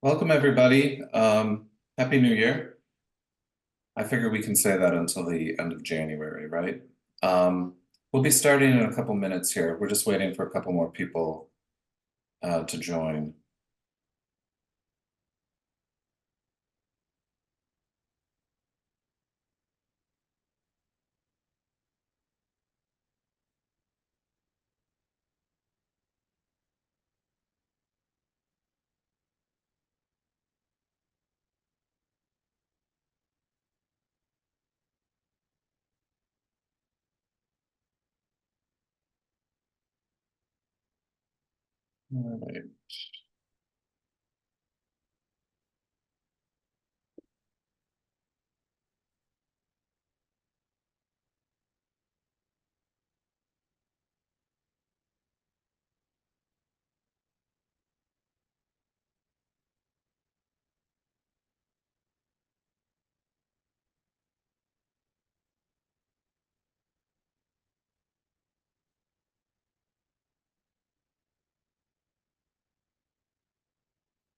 Welcome, everybody. Happy New Year. I figure we can say that until the end of January, right? We'll be starting in a couple minutes here. We're just waiting for a couple more people to join. All right.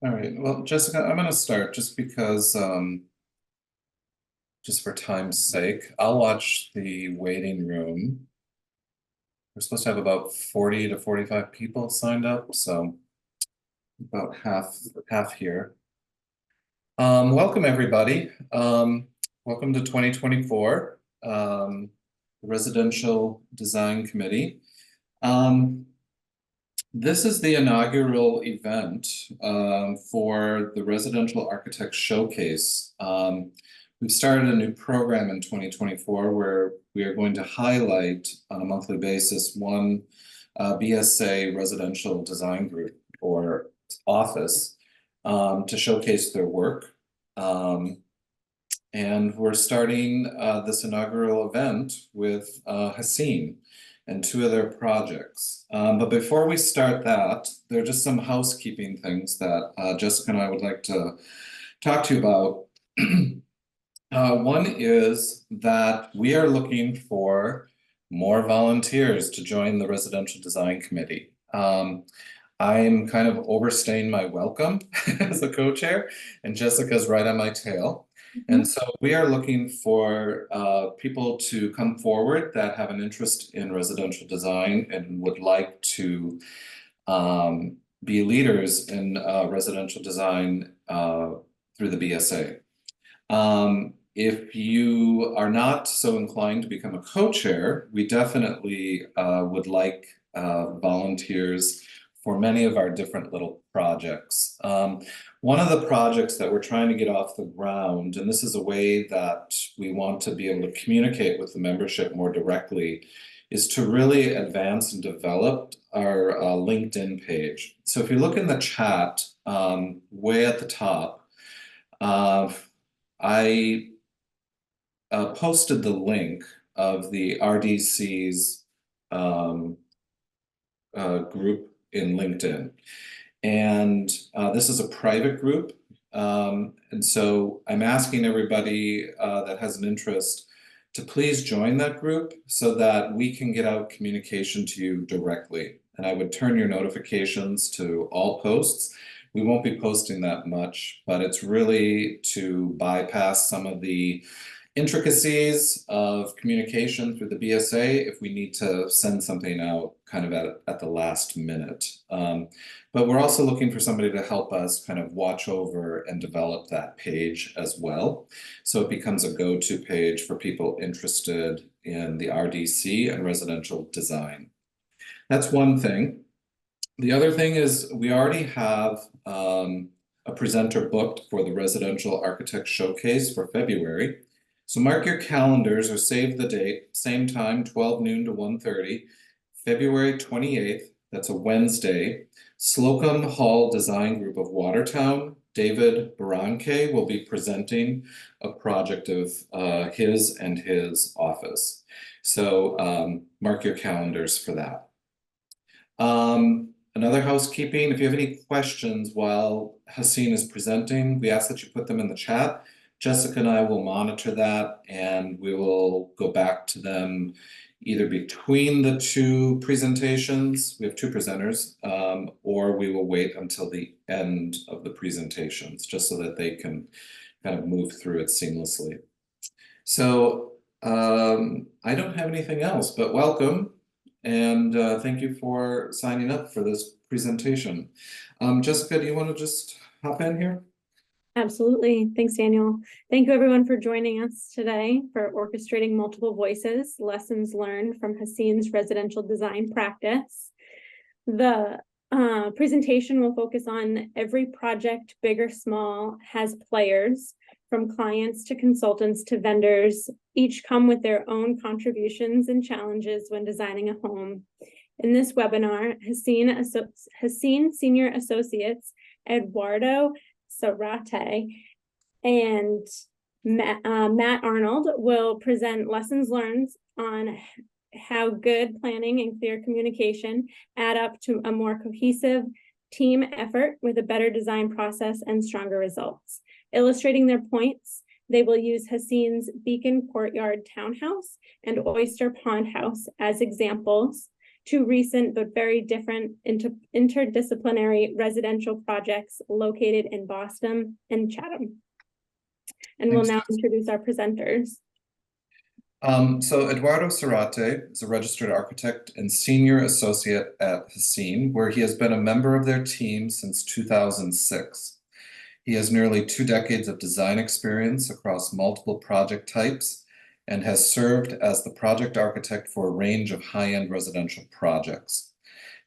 All right. Well, Jessica, I'm going to start just because, just for time's sake, I'll watch the waiting room. We're supposed to have about 40 to 45 people signed up, so about half here. Welcome, everybody. Welcome to 2024, Residential Design Committee. This is the inaugural event for the Residential Architect Showcase. We've started a new program in 2024 where we are going to highlight on a monthly basis one BSA residential design group or office to showcase their work. And we're starting this inaugural event with Hacin and two of their projects. But before we start that, there are just some housekeeping things that Jessica and I would like to talk to you about. One is that we are looking for more volunteers to join the Residential Design Committee. I'm kind of overstaying my welcome as a co-chair, and Jessica's right on my tail. And so we are looking for people to come forward that have an interest in residential design and would like to be leaders in residential design through the BSA. If you are not so inclined to become a co-chair, we definitely would like volunteers for many of our different little projects. One of the projects that we're trying to get off the ground, and this is a way that we want to be able to communicate with the membership more directly, is to really advance and develop our LinkedIn page. So if you look in the chat, way at the top, I posted the link of the RDC's group in LinkedIn. And this is a private group. And so I'm asking everybody that has an interest to please join that group so that we can get out communication to you directly. And I would turn your notifications to all posts. We won't be posting that much, but it's really to bypass some of the intricacies of communication through the BSA if we need to send something out kind of at the last minute. But we're also looking for somebody to help us kind of watch over and develop that page as well. So it becomes a go-to page for people interested in the RDC and residential design. That's one thing. The other thing is we already have a presenter booked for the Residential Architect Showcase for February. So mark your calendars or save the date, same time, 12 noon to 1:30, February 28th, that's a Wednesday. Slocum Hall Design Group of Watertown, David Baranke will be presenting a project of his and his office. So mark your calendars for that. Another housekeeping, if you have any questions while Hacin is presenting, we ask that you put them in the chat. Jessica and I will monitor that and we will go back to them either between the two presentations, we have two presenters, or we will wait until the end of the presentations, just so that they can kind of move through it seamlessly. So I don't have anything else, but welcome, and thank you for signing up for this presentation. Jessica, do you want to just hop in here? Absolutely. Thanks, Daniel. Thank you, everyone, for joining us today for Orchestrating Multiple Voices, Lessons Learned from Hacin's Residential Design Practice. The presentation will focus on every project, big or small, has players, from clients to consultants to vendors. Each come with their own contributions and challenges when designing a home. In this webinar, Hacin Senior Associates Eduardo, Serrate, and Matt Arnold will present lessons learned on how good planning and clear communication add up to a more cohesive team effort with a better design process and stronger results. Illustrating their points, they will use Hacin's Beacon Courtyard Townhouse and Oyster Pond House as examples, two recent but very different interdisciplinary residential projects located in Boston and Chatham. And we'll now introduce our presenters. So Eduardo Serrate is a registered architect and senior associate at Hacin, where he has been a member of their team since 2006. He has nearly 2 decades of design experience across multiple project types and has served as the project architect for a range of high-end residential projects.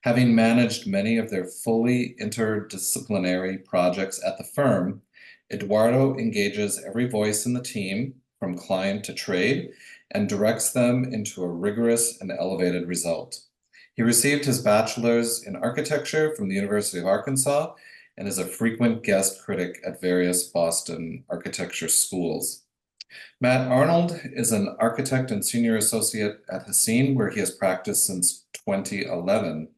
Having managed many of their fully interdisciplinary projects at the firm, Eduardo engages every voice in the team, from client to trade, and directs them into a rigorous and elevated result. He received his bachelor's in architecture from the University of Arkansas and is a frequent guest critic at various Boston architecture schools. Matt Arnold is an architect and senior associate at Hacin, where he has practiced since 2011.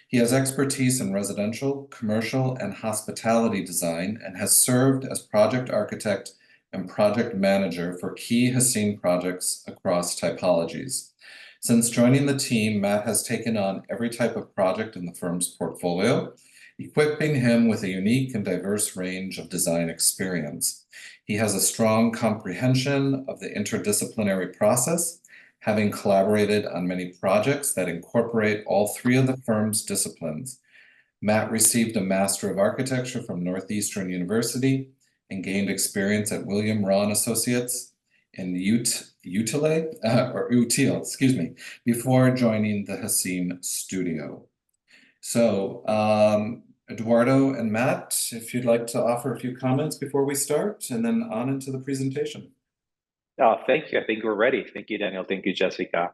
He has expertise in residential, commercial, and hospitality design and has served as project architect and project manager for key Hacin projects across typologies. Since joining the team, Matt has taken on every type of project in the firm's portfolio, equipping him with a unique and diverse range of design experience. He has a strong comprehension of the interdisciplinary process, having collaborated on many projects that incorporate all 3 of the firm's disciplines. Matt received a Master of Architecture from Northeastern University and gained experience at William Rahn Associates in Utile, before joining the Hacin studio. So, Eduardo and Matt, if you'd like to offer a few comments before we start, and then on into the presentation. Thank you. I think we're ready. Thank you, Daniel. Thank you, Jessica.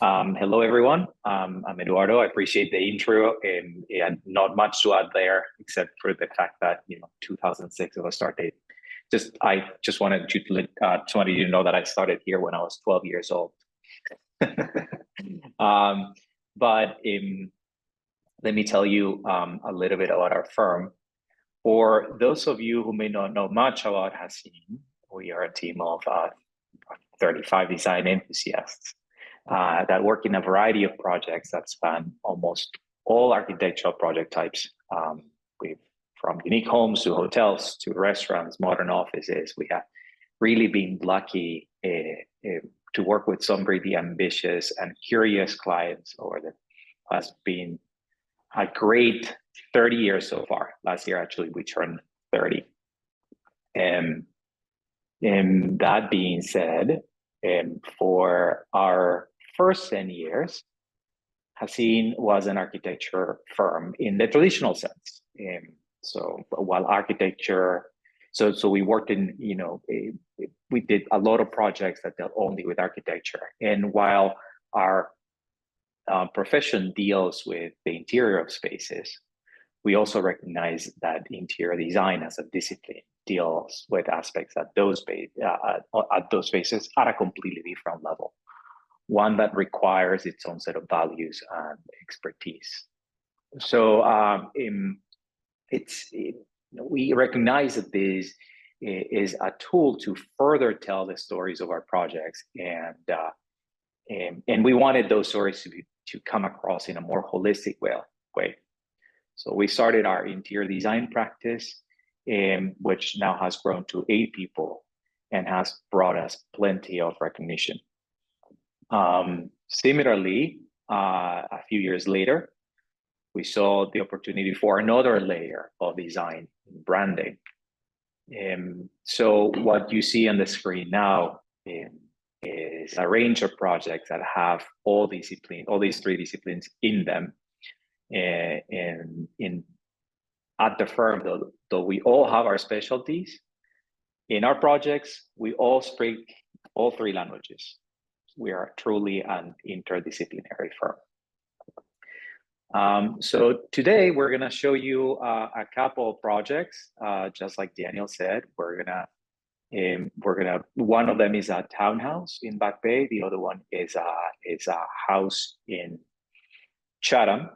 Hello, everyone. I'm Eduardo. I appreciate the intro, and not much to add there, except for the fact that 2006 was a start date. I just wanted you to know that I started here when I was 12 years old. But let me tell you a little bit about our firm. For those of you who may not know much about Hacin, we are a team of 35 design enthusiasts that work in a variety of projects that span almost all architectural project types. From unique homes to hotels to restaurants, modern offices. We have really been lucky to work with some really ambitious and curious clients over the past been a great 30 years so far. Last year, actually, we turned 30. And that being said, for our first 10 years, Hacin was an architecture firm in the traditional sense. So while architecture, so we worked in, we did a lot of projects that dealt only with architecture. And while our profession deals with the interior of spaces, we also recognize that interior design as a discipline deals with aspects at those spaces at a completely different level, one that requires its own set of values and expertise. So we recognize that this is a tool to further tell the stories of our projects and And we wanted those stories to come across in a more holistic way. So we started our interior design practice, which now has grown to 8 people and has brought us plenty of recognition. Similarly, a few years later, we saw the opportunity for another layer of design branding. So what you see on the screen now is a range of projects that have all these 3 disciplines in them. And at the firm, though we all have our specialties, in our projects, we all speak all 3 languages. We are truly an interdisciplinary firm. So today we're gonna show you a couple of projects. Just like Daniel said, one of them is a townhouse in Back Bay. The other one is a house in Chatham.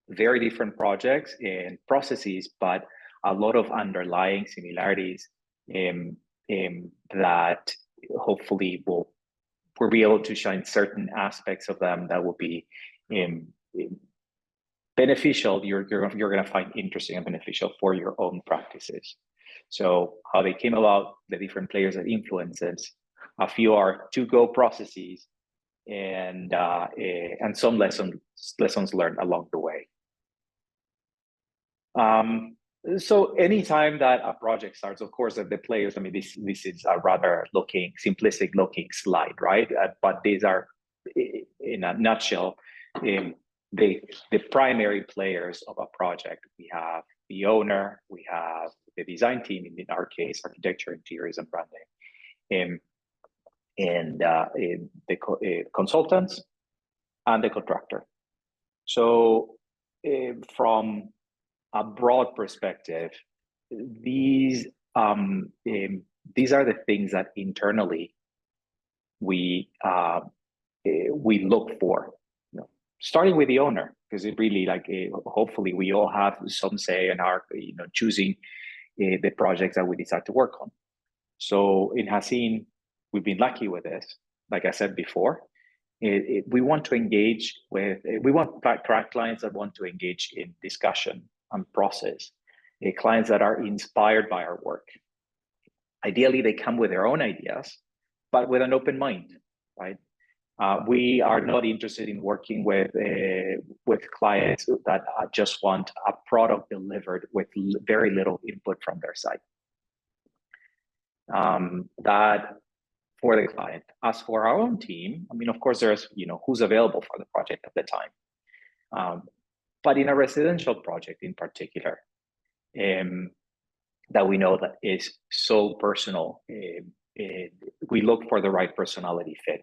Very different projects and processes, but a lot of underlying similarities that hopefully we'll be able to shine certain aspects of them that will be beneficial. You're going to find interesting and beneficial for your own practices. So how they came about, the different players that influences, a few are to-go processes, and some lessons learned along the way. So anytime that a project starts, of course, the players, I mean, this is a rather simplistic looking slide, right? But these are, in a nutshell, the primary players of a project. We have the owner, we have the design team, in our case, architecture, interiors, and branding, and the consultants and the contractor. So from a broad perspective, these are the things that internally we look for. Starting with the owner, because it really hopefully we all have some say in our choosing the projects that we decide to work on. So in Hacin, we've been lucky with this. Like I said before, we want to engage with, we want clients that want to engage in discussion and process, clients that are inspired by our work. Ideally, they come with their own ideas, but with an open mind, right? We are not interested in working with clients that just want a product delivered with very little input from their side. That for the client. As for our own team, I mean, of course, there's who's available for the project at the time. But in a residential project in particular, that we know that is so personal, we look for the right personality fit.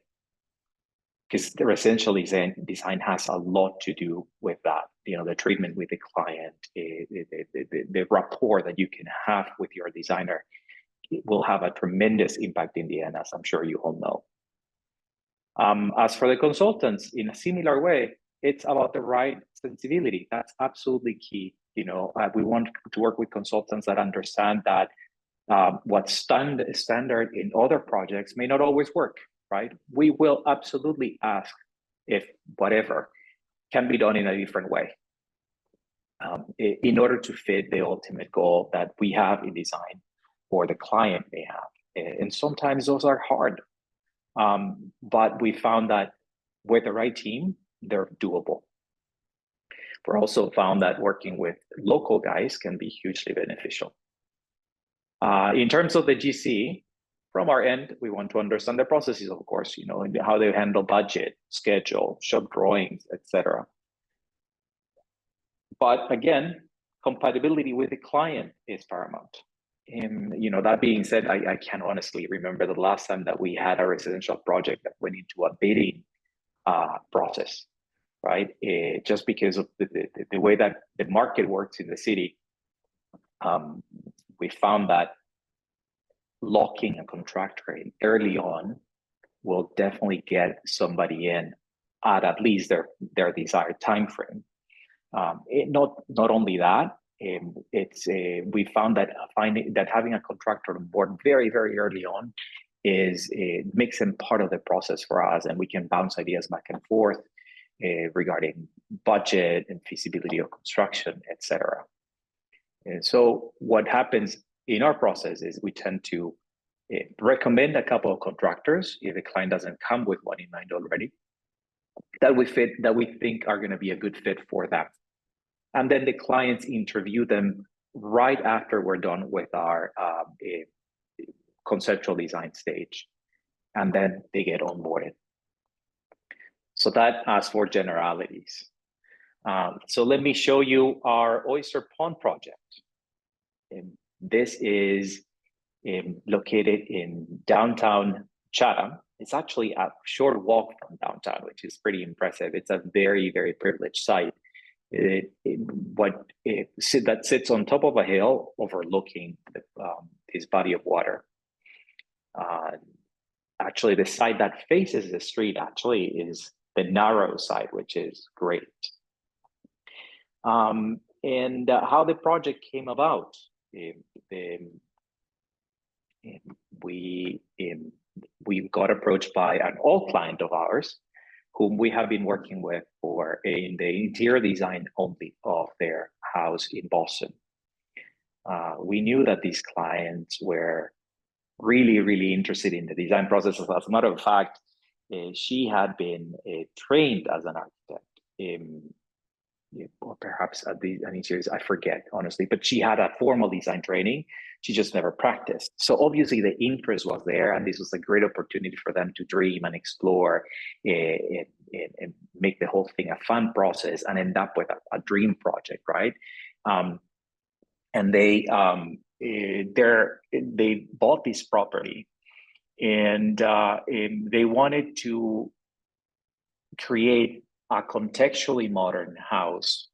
Because the residential design has a lot to do with that. The treatment with the client, the rapport that you can have with your designer, it will have a tremendous impact in the end, as I'm sure you all know. As for the consultants, in a similar way, it's about the right sensibility. That's absolutely key. We want to work with consultants that understand that what's standard in other projects may not always work. Right? We will absolutely ask if whatever can be done in a different way in order to fit the ultimate goal that we have in design or the client may have. And sometimes those are hard, but we found that with the right team, they're doable. We're also found that working with local guys can be hugely beneficial. In terms of the GC, from our end, we want to understand the processes, of course, how they handle budget, schedule, shop drawings, etc. But again, compatibility with the client is paramount. And that being said, I can't honestly remember the last time that we had a residential project that went into a bidding process, right? Just because of the way that the market works in the city, we found that locking a contractor in early on will definitely get somebody in at least their desired time frame. Not only that, we found that having a contractor on board very, very early on it makes them part of the process for us, and we can bounce ideas back and forth regarding budget and feasibility of construction, etc. And so what happens in our process is we tend to recommend a couple of contractors if the client doesn't come with one in mind already, that we think are going to be a good fit for them. And then the clients interview them right after we're done with our conceptual design stage, and then they get onboarded. So that as for generalities. So let me show you our Oyster Pond project. This is located in downtown Chatham. It's actually a short walk from downtown, which is pretty impressive. It's a very, very privileged site. That sits on top of a hill overlooking this body of water. Actually, the side that faces the street actually is the narrow side, which is great. And how the project came about, we got approached by an old client of ours, whom we have been working with in the interior design only of their house in Boston. We knew that these clients were really, really interested in the design process. As a matter of fact, she had been trained as an architect, or perhaps at an interior, I forget honestly, but she had a formal design training. She just never practiced. So obviously the interest was there, and this was a great opportunity for them to dream and explore and make the whole thing a fun process and end up with a dream project, right? And they bought this property, and they wanted to create a contextually modern house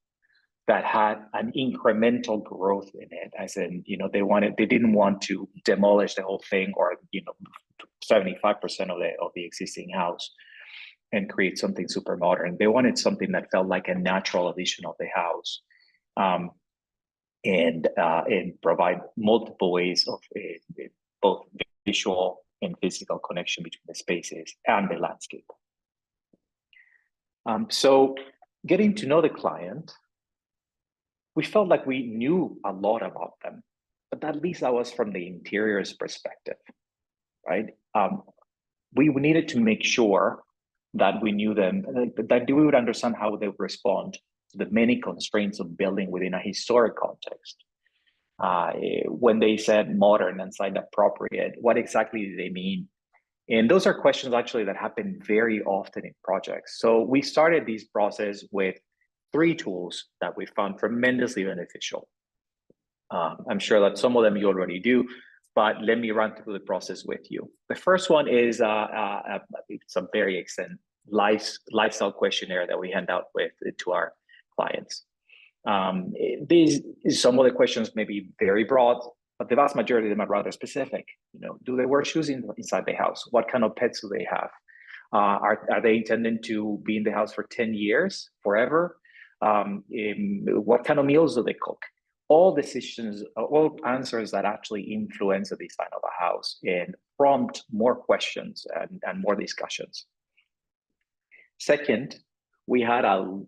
that had an incremental growth in it. As in, they didn't want to demolish the whole thing, or 75% of the existing house, and create something super modern. They wanted something that felt like a natural addition of the house, and provide multiple ways of both visual and physical connection between the spaces and the landscape. So getting to know the client, we felt like we knew a lot about them, but at least that was from the interiors perspective, right? We needed to make sure that we knew them, that we would understand how they would respond to the many constraints of building within a historic context. When they said modern and site appropriate, what exactly do they mean? And those are questions actually that happen very often in projects. So we started this process with 3 tools that we found tremendously beneficial. I'm sure that some of them you already do, but let me run through the process with you. The first one is it's a very extensive lifestyle questionnaire that we hand out to our clients. Some of the questions may be very broad, but the vast majority of them are rather specific. Do they wear shoes inside the house? What kind of pets do they have? Are they intending to be in the house for 10 years, forever? What kind of meals do they cook? All decisions, all answers that actually influence the design of a house and prompt more questions and more discussions. Second, we had a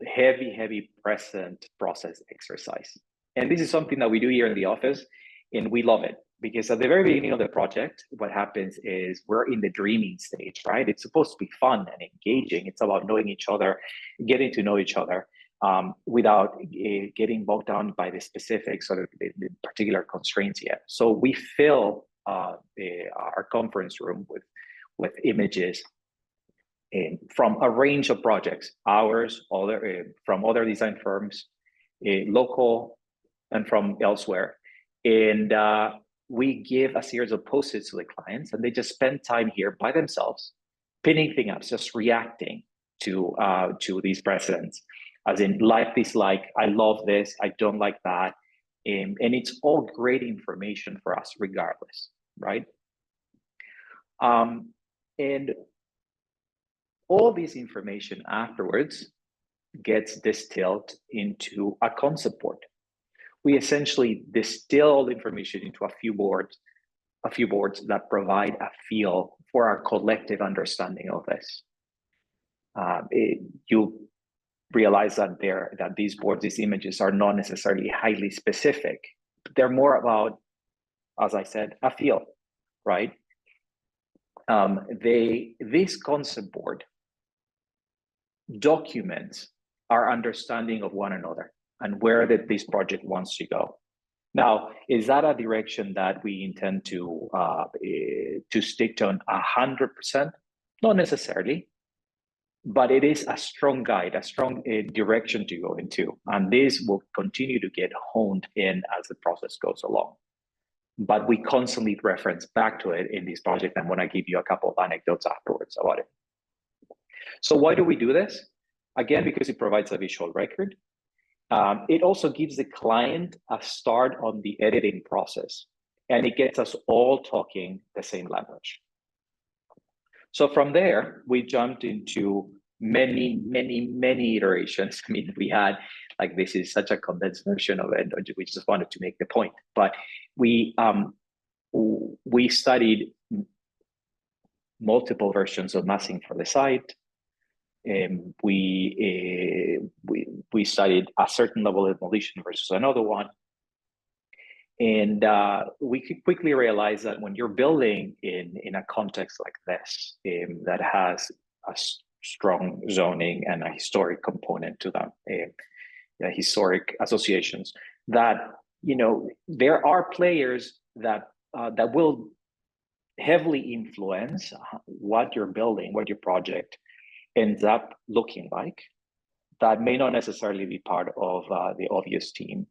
heavy present process exercise. And this is something that we do here in the office, and we love it, because at the very beginning of the project, what happens is we're in the dreaming stage, right? It's supposed to be fun and engaging. It's about knowing each other, getting to know each other, without getting bogged down by the specifics or the particular constraints yet. So we fill our conference room with images from a range of projects, ours, from other design firms, local, and from elsewhere. And we give a series of post-its to the clients, and they just spend time here by themselves, pinning things up, just reacting to these precedents, as in like, dislike, I love this, I don't like that. And it's all great information for us regardless, right? And all this information afterwards gets distilled into a concept board. We essentially distill all the information into a few boards a few boards that provide a feel for our collective understanding of this. You realize that these boards, these images are not necessarily highly specific. They're more about, as I said, a feel, right? This concept board documents our understanding of one another and where this project wants to go. Now, is that a direction that we intend to stick to 100%? Not necessarily, but it is a strong guide, a strong direction to go into. And this will continue to get honed in as the process goes along. But we constantly reference back to it in this project. I'm going to give you a couple of anecdotes afterwards about it. So why do we do this? Again, because it provides a visual record. It also gives the client a start on the editing process, and it gets us all talking the same language. So from there, we jumped into many iterations. I mean, we had, like, this is such a condensed version of it, we just wanted to make the point. But we studied multiple versions of massing for the site. We studied a certain level of demolition versus another one. And we could quickly realize that when you're building in a context like this, that has a strong zoning and a historic component to them, historic associations, that, you know, there are players that will heavily influence what you're building, what your project ends up looking like, that may not necessarily be part of the obvious team.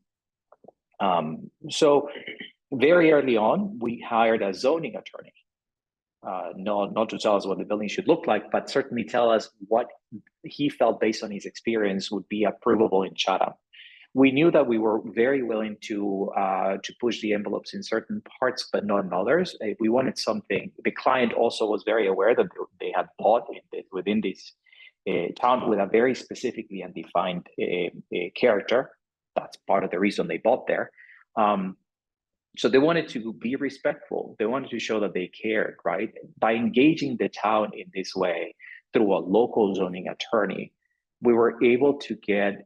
So very early on, we hired a zoning attorney, not to tell us what the building should look like, but certainly tell us what he felt based on his experience would be approvable in Chatham. We knew that we were very willing to push the envelopes in certain parts, but not in others. We wanted something. The client also was very aware that they had bought within this town with a very specifically and defined character. That's part of the reason they bought there. So they wanted to be respectful. They wanted to show that they cared, right? By engaging the town in this way through a local zoning attorney, we were able to get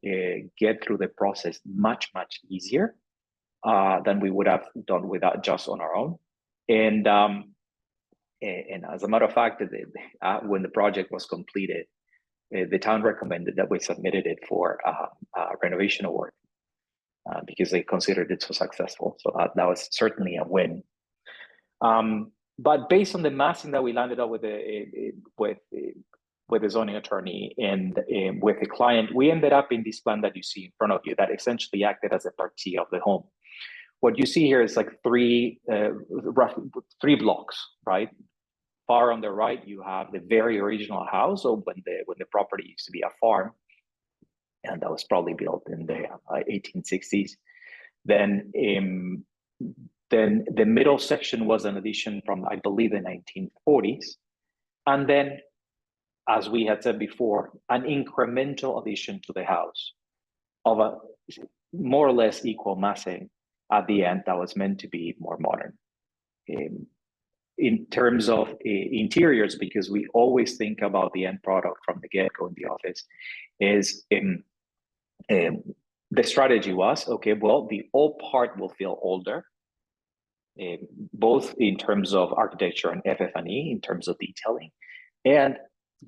through the process much easier than we would have done without just on our own. And as a matter of fact, when the project was completed, the town recommended that we submitted it for a renovation award because they considered it so successful. So that was certainly a win. But based on the massing that we landed up with the zoning attorney and with the client, we ended up in this plan that you see in front of you that essentially acted as a partie of the home. What you see here is like roughly three blocks, right? Far on the right, you have the very original house, or when the property used to be a farm, and that was probably built in the 1860s. Then the middle section was an addition from, I believe, the 1940s, and then, as we had said before, an incremental addition to the house of a more or less equal massing at the end that was meant to be more modern. In terms of interiors, because we always think about the end product from the get-go in the office, is the strategy was, okay, well, the old part will feel older, both in terms of architecture and FF&E, in terms of detailing, and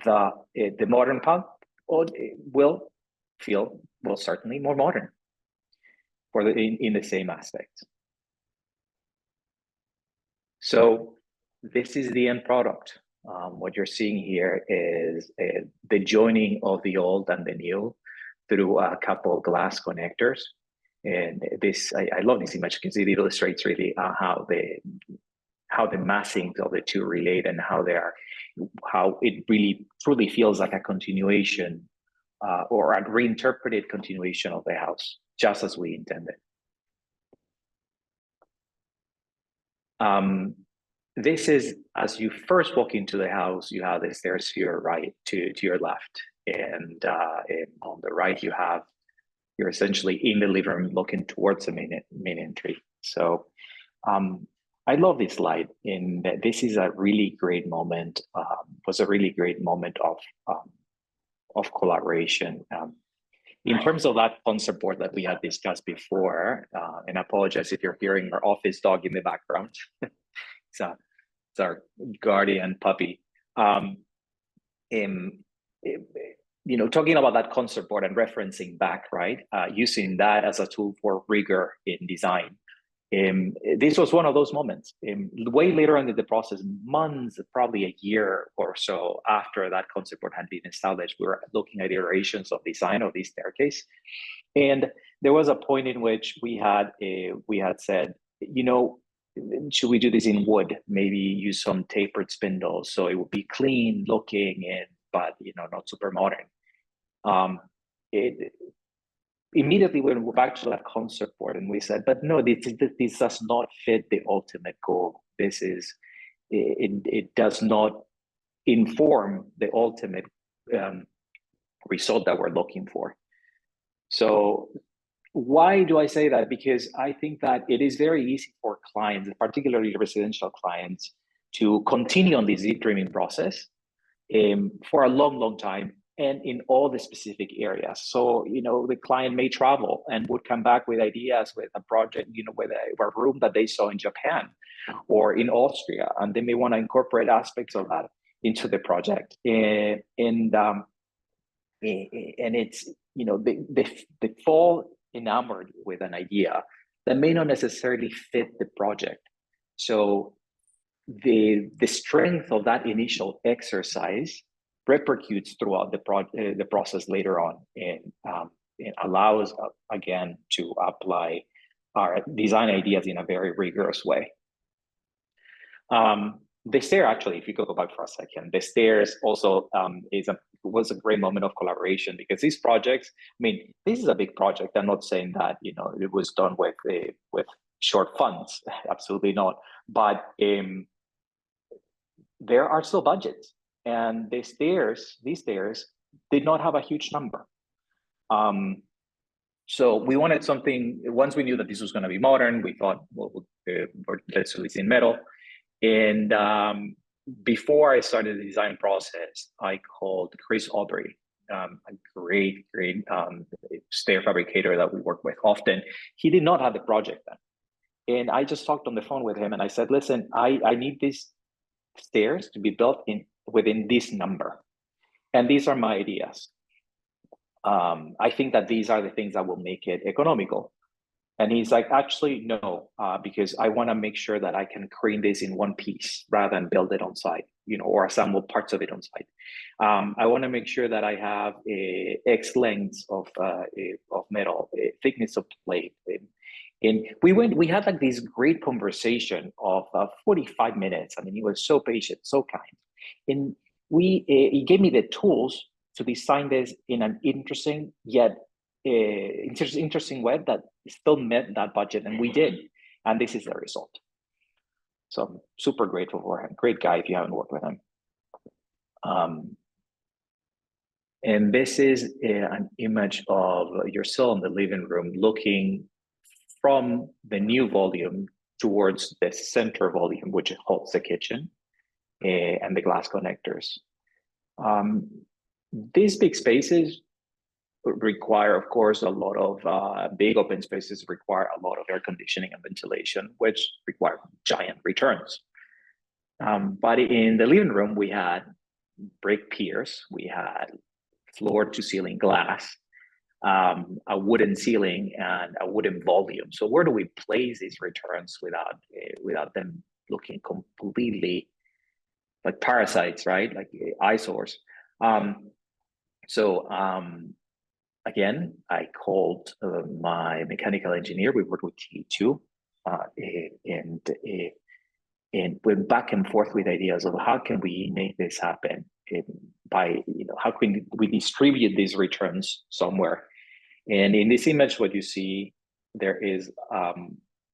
the modern part will feel, well, certainly more modern for in the same aspects. So this is the end product. What you're seeing here is the joining of the old and the new through a couple of glass connectors. And this, I love this image because it illustrates really how the massing of the two relate and how it really truly feels like a continuation or a reinterpreted continuation of the house, just as we intended. This is, as you first walk into the house, you have the stairs to your right, to your left, and on the right you're essentially in the living room looking towards the main entry. So I I love this slide. In that this is a really great moment. Was a really great moment of collaboration. In terms of that concept board that we had discussed before, and I apologize if you're hearing our office dog in the background. it's our guardian puppy. Talking about that concept board and referencing back, right? Using that as a tool for rigor in design. This was one of those moments. Way later on in the process, months, probably a year or so after that concept board had been established, we were looking at iterations of design of this staircase. And there was a point in which we had said, should we do this in wood? Maybe use some tapered spindles so it would be clean looking, but not super modern. Immediately we went back to that concept board and we said, but no, this does not fit the ultimate goal. It does not inform the ultimate result that we're looking for. So why do I say that? Because I think that it is very easy for clients, particularly residential clients, to continue on this dreaming process for a long, long time, and in all the specific areas. So, the client may travel and would come back with ideas with a project, with a room that they saw in Japan or in Austria, and they may want to incorporate aspects of that into the project. And it's, they fall enamored with an idea that may not necessarily fit the project. So the strength of that initial exercise repercutes throughout the process later on, and it allows again to apply our design ideas in a very rigorous way. The stair, actually, if you go back for a second, the stairs also was a great moment of collaboration, because these projects, this is a big project. I'm not saying that it was done with short funds, absolutely not. But there are still budgets. And these stairs did not have a huge number. So we wanted something, once we knew that this was going to be modern, we thought, well, let's do this in metal. And before I started the design process, I called Chris Aubrey, a great stair fabricator that we work with often. He did not have the project then. And I just talked on the phone with him and I said, listen, I need these stairs to be built within this number. And these are my ideas. I think that these are the things that will make it economical. And he's like, actually, no, because I want to make sure that I can crane this in one piece rather than build it on site, or assemble parts of it on site. I want to make sure that I have X lengths of metal, thickness of plate. And we had like this great conversation of 45 minutes. He was so patient, so kind. And he gave me the tools to design this in an interesting yet interesting way that still met that budget, and we did. And this is the result. So I'm super grateful for him. Great guy if you haven't worked with him. And this is an image of yourself in the living room looking from the new volume towards the center volume, which holds the kitchen and the glass connectors. These big spaces require, of course, a lot of big open spaces require a lot of air conditioning and ventilation, which require giant returns. But in the living room, we had brick piers, we had floor to ceiling glass, a wooden ceiling and a wooden volume. So where do we place these returns without them looking completely like parasites, right? Like eyesores. Again, I called my mechanical engineer. We worked with T2 and went back and forth with ideas of how can we make this happen how can we distribute these returns somewhere. And in this image, what you see, there is a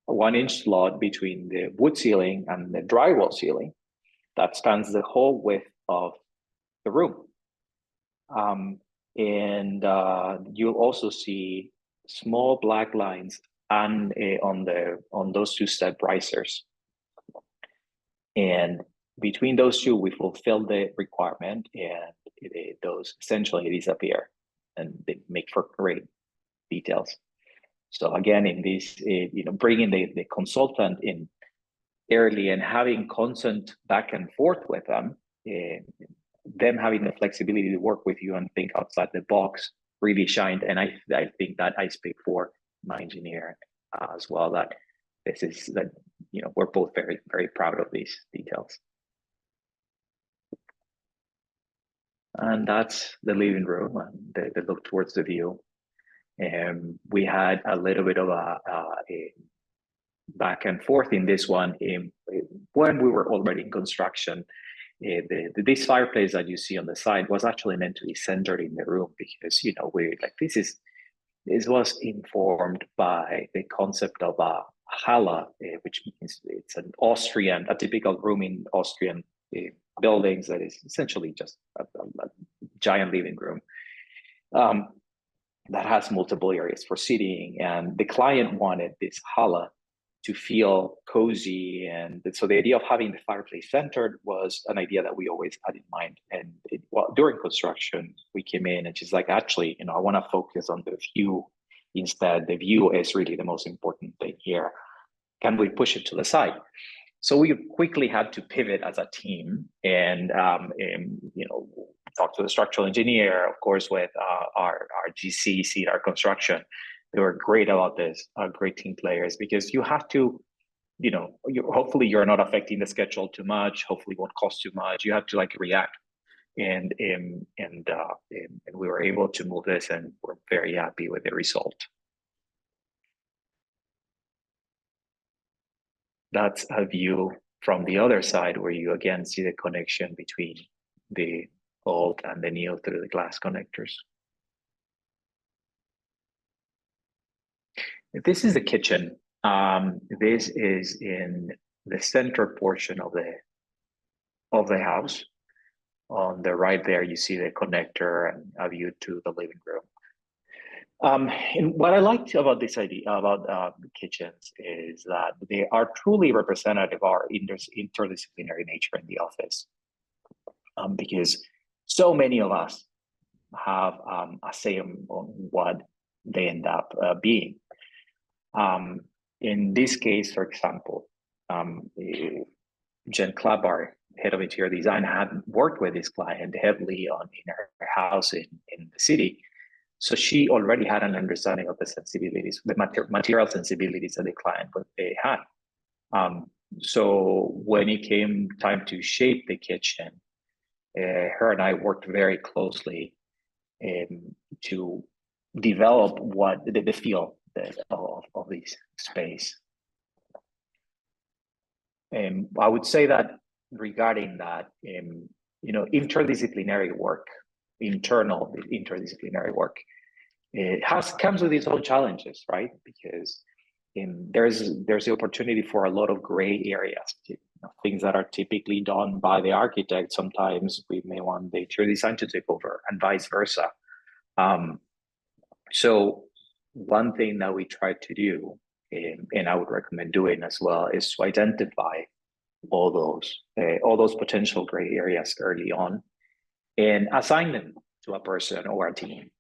1-inch slot between the wood ceiling and the drywall ceiling that spans the whole width of the room. And you'll also see small black lines on those 2-step risers And between those two, we fulfill the requirement, and those essentially disappear, and they make for great details. So again, in this, bringing the consultant in early and having constant back and forth with them having the flexibility to work with you and think outside the box really shined. And I think that I speak for my engineer as well, that this is that, we're both very, very proud of these details. And that's the living room, and the look towards the view. And we had a little bit of a back and forth in this one. When we were already in construction, this fireplace that you see on the side was actually meant to be centered in the room, because this was informed by the concept of a Halle, which means it's a typical room in Austrian buildings that is essentially just a giant living room that has multiple areas for sitting. And the client wanted this Halle to feel cozy. And so the idea of having the fireplace centered was an idea that we always had in mind. And during construction, we came in and she's like, actually, I want to focus on the view instead. The view is really the most important thing here. Can we push it to the side? So we quickly had to pivot as a team and talk to the structural engineer, of course, with our GC, Cedar Construction. They were great about this, great team players, because you have to, hopefully you're not affecting the schedule too much. Hopefully it won't cost too much. You have to react, and we were able to move this, and we're very happy with the result. That's a view from the other side, where you again see the connection between the old and the new through the glass connectors. This is the kitchen. This is in the center portion of the house. On the right there, you see the connector and a view to the living room. And what I liked about this idea about the kitchens is that they are truly representative of our interdisciplinary nature in the office, because so many of us have a say on what they end up being. In this case, for example, Jen Klabar, head of interior design, had worked with this client heavily in her house in the city. So she already had an understanding of the sensibilities, the material sensibilities that the client had. So when it came time to shape the kitchen, her and I worked very closely to develop what the feel of this space. And I would say that regarding that, interdisciplinary work, internal interdisciplinary work, it comes with its own challenges, right? Because there's the opportunity for a lot of gray areas. Things that are typically done by the architect, sometimes we may want the interior design to take over, and vice versa. So one thing that we try to do, and I would recommend doing as well, is to identify all those potential gray areas early on and assign them to a person or a team,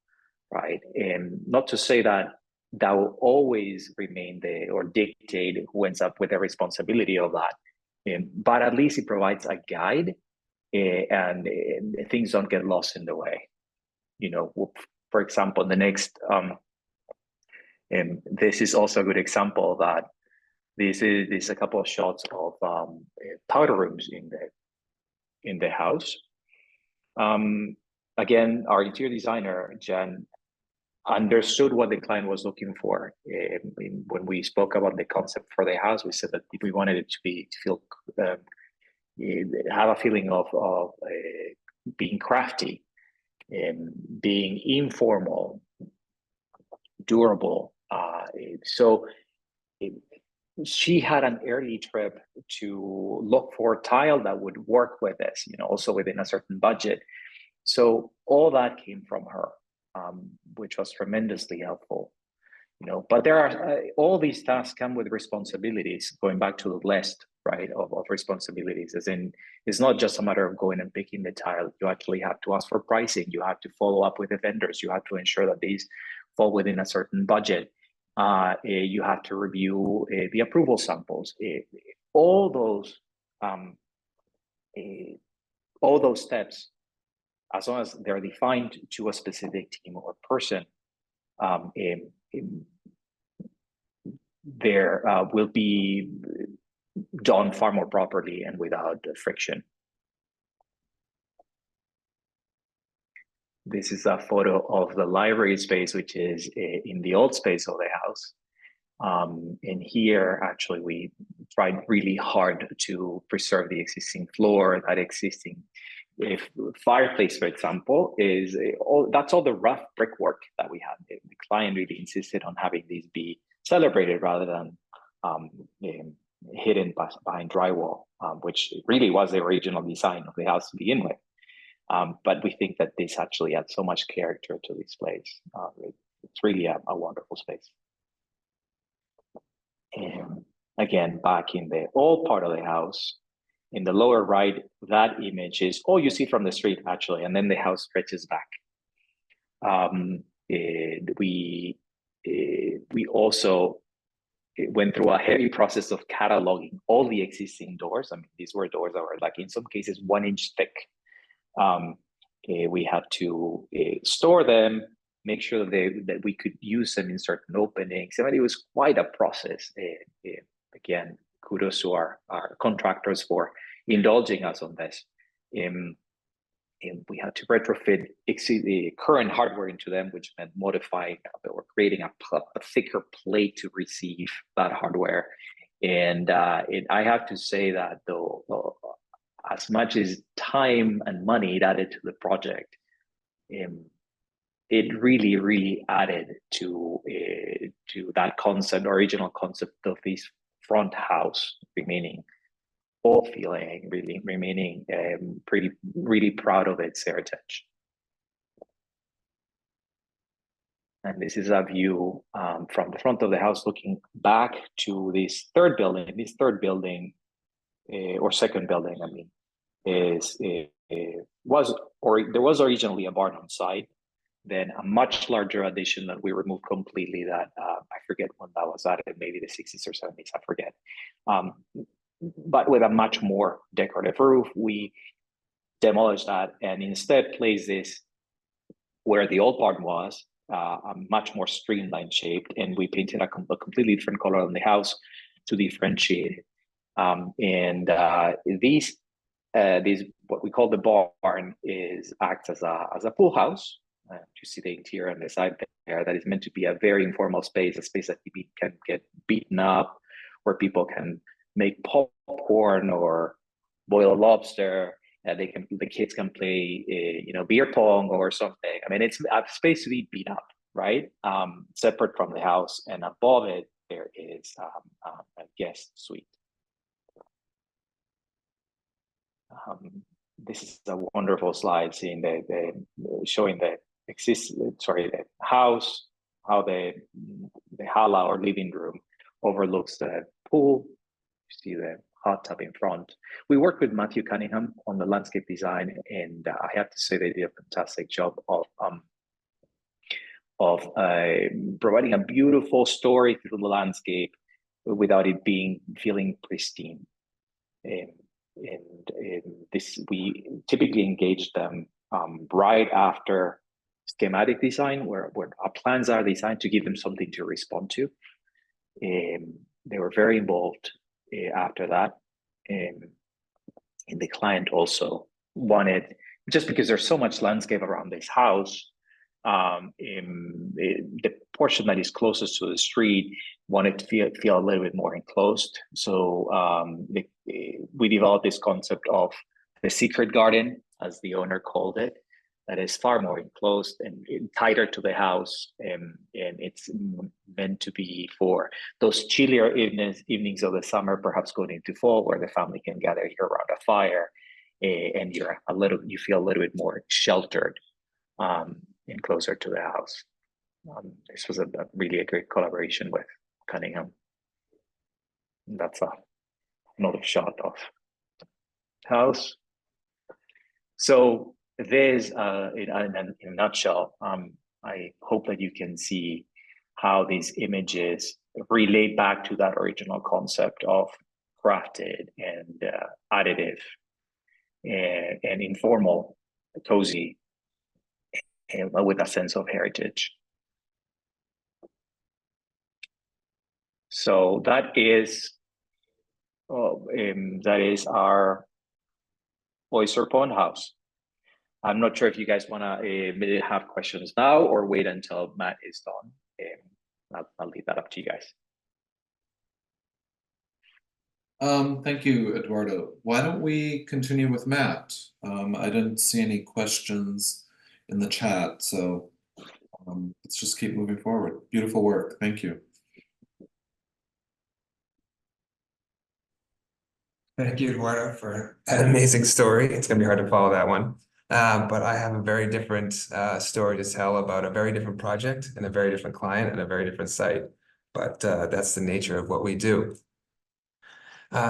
right? And not to say that will always remain or dictate who ends up with the responsibility of that, but at least it provides a guide, and things don't get lost in the way. For example, the next, and this is also a good example of that. This is a couple of shots of powder rooms in the house. Again, our interior designer, Jen, understood what the client was looking for. When we spoke about the concept for the house, we said that we wanted it to have a feeling of being crafty, being informal, durable. So she had an early trip to look for tile that would work with this, also within a certain budget. So all that came from her, which was tremendously helpful. But there are all these tasks come with responsibilities. Going back to the list, right, of responsibilities. As in, it's not just a matter of going and picking the tile. You actually have to ask for pricing. You have to follow up with the vendors. You have to ensure that these fall within a certain budget. You have to review the approval samples. All those steps, as long as they're defined to a specific team or person, there will be done far more properly and without friction. This is a photo of the library space, which is in the old space of the house. And here, actually, we tried really hard to preserve the existing floor, that existing fireplace, for example, is that's all the rough brickwork that we had. The client really insisted on having these be celebrated rather than hidden behind drywall, which really was the original design of the house to begin with. But we think that this actually adds so much character to this place. It's really a wonderful space. And again, back in the old part of the house, in the lower right, that image is all you see from the street, actually, and then the house stretches back. We also went through a heavy process of cataloging all the existing doors. I mean, these were doors that were, like, in some cases 1 inch thick. We had to store them, make sure that we could use them in certain openings. I mean, it was quite a process. Again, kudos to our contractors for indulging us on this. And we had to retrofit the current hardware into them, which meant modifying or creating a thicker plate to receive that hardware. And I have to say that, though, as much as time and money it added to the project, it really, really added to that concept, original concept of this front house remaining full feeling, really remaining really proud of its heritage. And this is a view from the front of the house looking back to this third building. This third building, or second building, I mean, there was originally a barn on site, then a much larger addition that we removed completely that I forget when that was added, maybe the 60s or 70s, I forget. But with a much more decorative roof, we demolished that and instead placed this where the old barn was, a much more streamlined shaped, and we painted a completely different color on the house to differentiate it. These what we call the barn acts as a pool house. You see the interior on the side there. That is meant to be a very informal space, a space that can get beaten up, where people can make popcorn or boil a lobster. The kids can play, beer pong or something. I mean, it's a space to be beat up, right? Separate from the house, and above it there is a guest suite. This is a wonderful slide showing the house, how the hala or living room overlooks the pool. You see the hot tub in front. We worked with Matthew Cunningham on the landscape design, and I have to say they did a fantastic job of providing a beautiful story through the landscape without it feeling pristine. We typically engage them right after schematic design, where our plans are designed to give them something to respond to. They were very involved after that. And the client also wanted, just because there's so much landscape around this house, the portion that is closest to the street wanted to feel a little bit more enclosed. So we developed this concept of the secret garden, as the owner called it, that is far more enclosed and tighter to the house, and it's meant to be for those chillier evenings of the summer, perhaps going into fall, where the family can gather here around a fire, and you feel a little bit more sheltered and closer to the house. This was really a great collaboration with Cunningham. That's another shot of house. So this, in a nutshell, I hope that you can see how these images relate back to that original concept of crafted and additive and informal, cozy, and with a sense of heritage. So that is our Oyster Pond house. I'm not sure if you guys want to have questions now or wait until Matt is done. I'll leave that up to you guys. Thank you, Eduardo. Why don't we continue with Matt? I didn't see any questions in the chat, so let's just keep moving forward. Beautiful work. Thank you. Thank you, Eduardo, for an amazing story. It's going to be hard to follow that one. But I have a very different story to tell about a very different project and a very different client and a very different site. But that's the nature of what we do.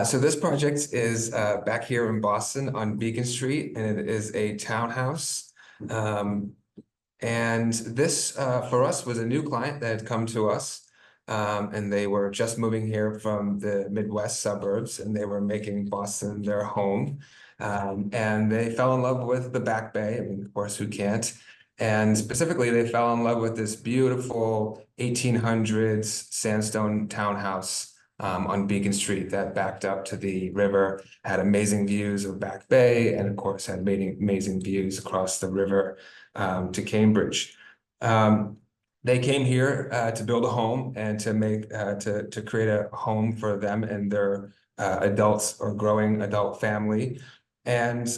So this project is back here in Boston on Beacon Street, and it is a townhouse. And this, for us, was a new client that had come to us. And they were just moving here from the Midwest suburbs, and they were making Boston their home. And they fell in love with the Back Bay. I mean, of course, who can't? And specifically, they fell in love with this beautiful 1800s sandstone townhouse on Beacon Street that backed up to the river, had amazing views of Back Bay, and of course, had amazing views across the river to Cambridge. They came here to build a home and to make to create a home for them and their adults or growing adult family. And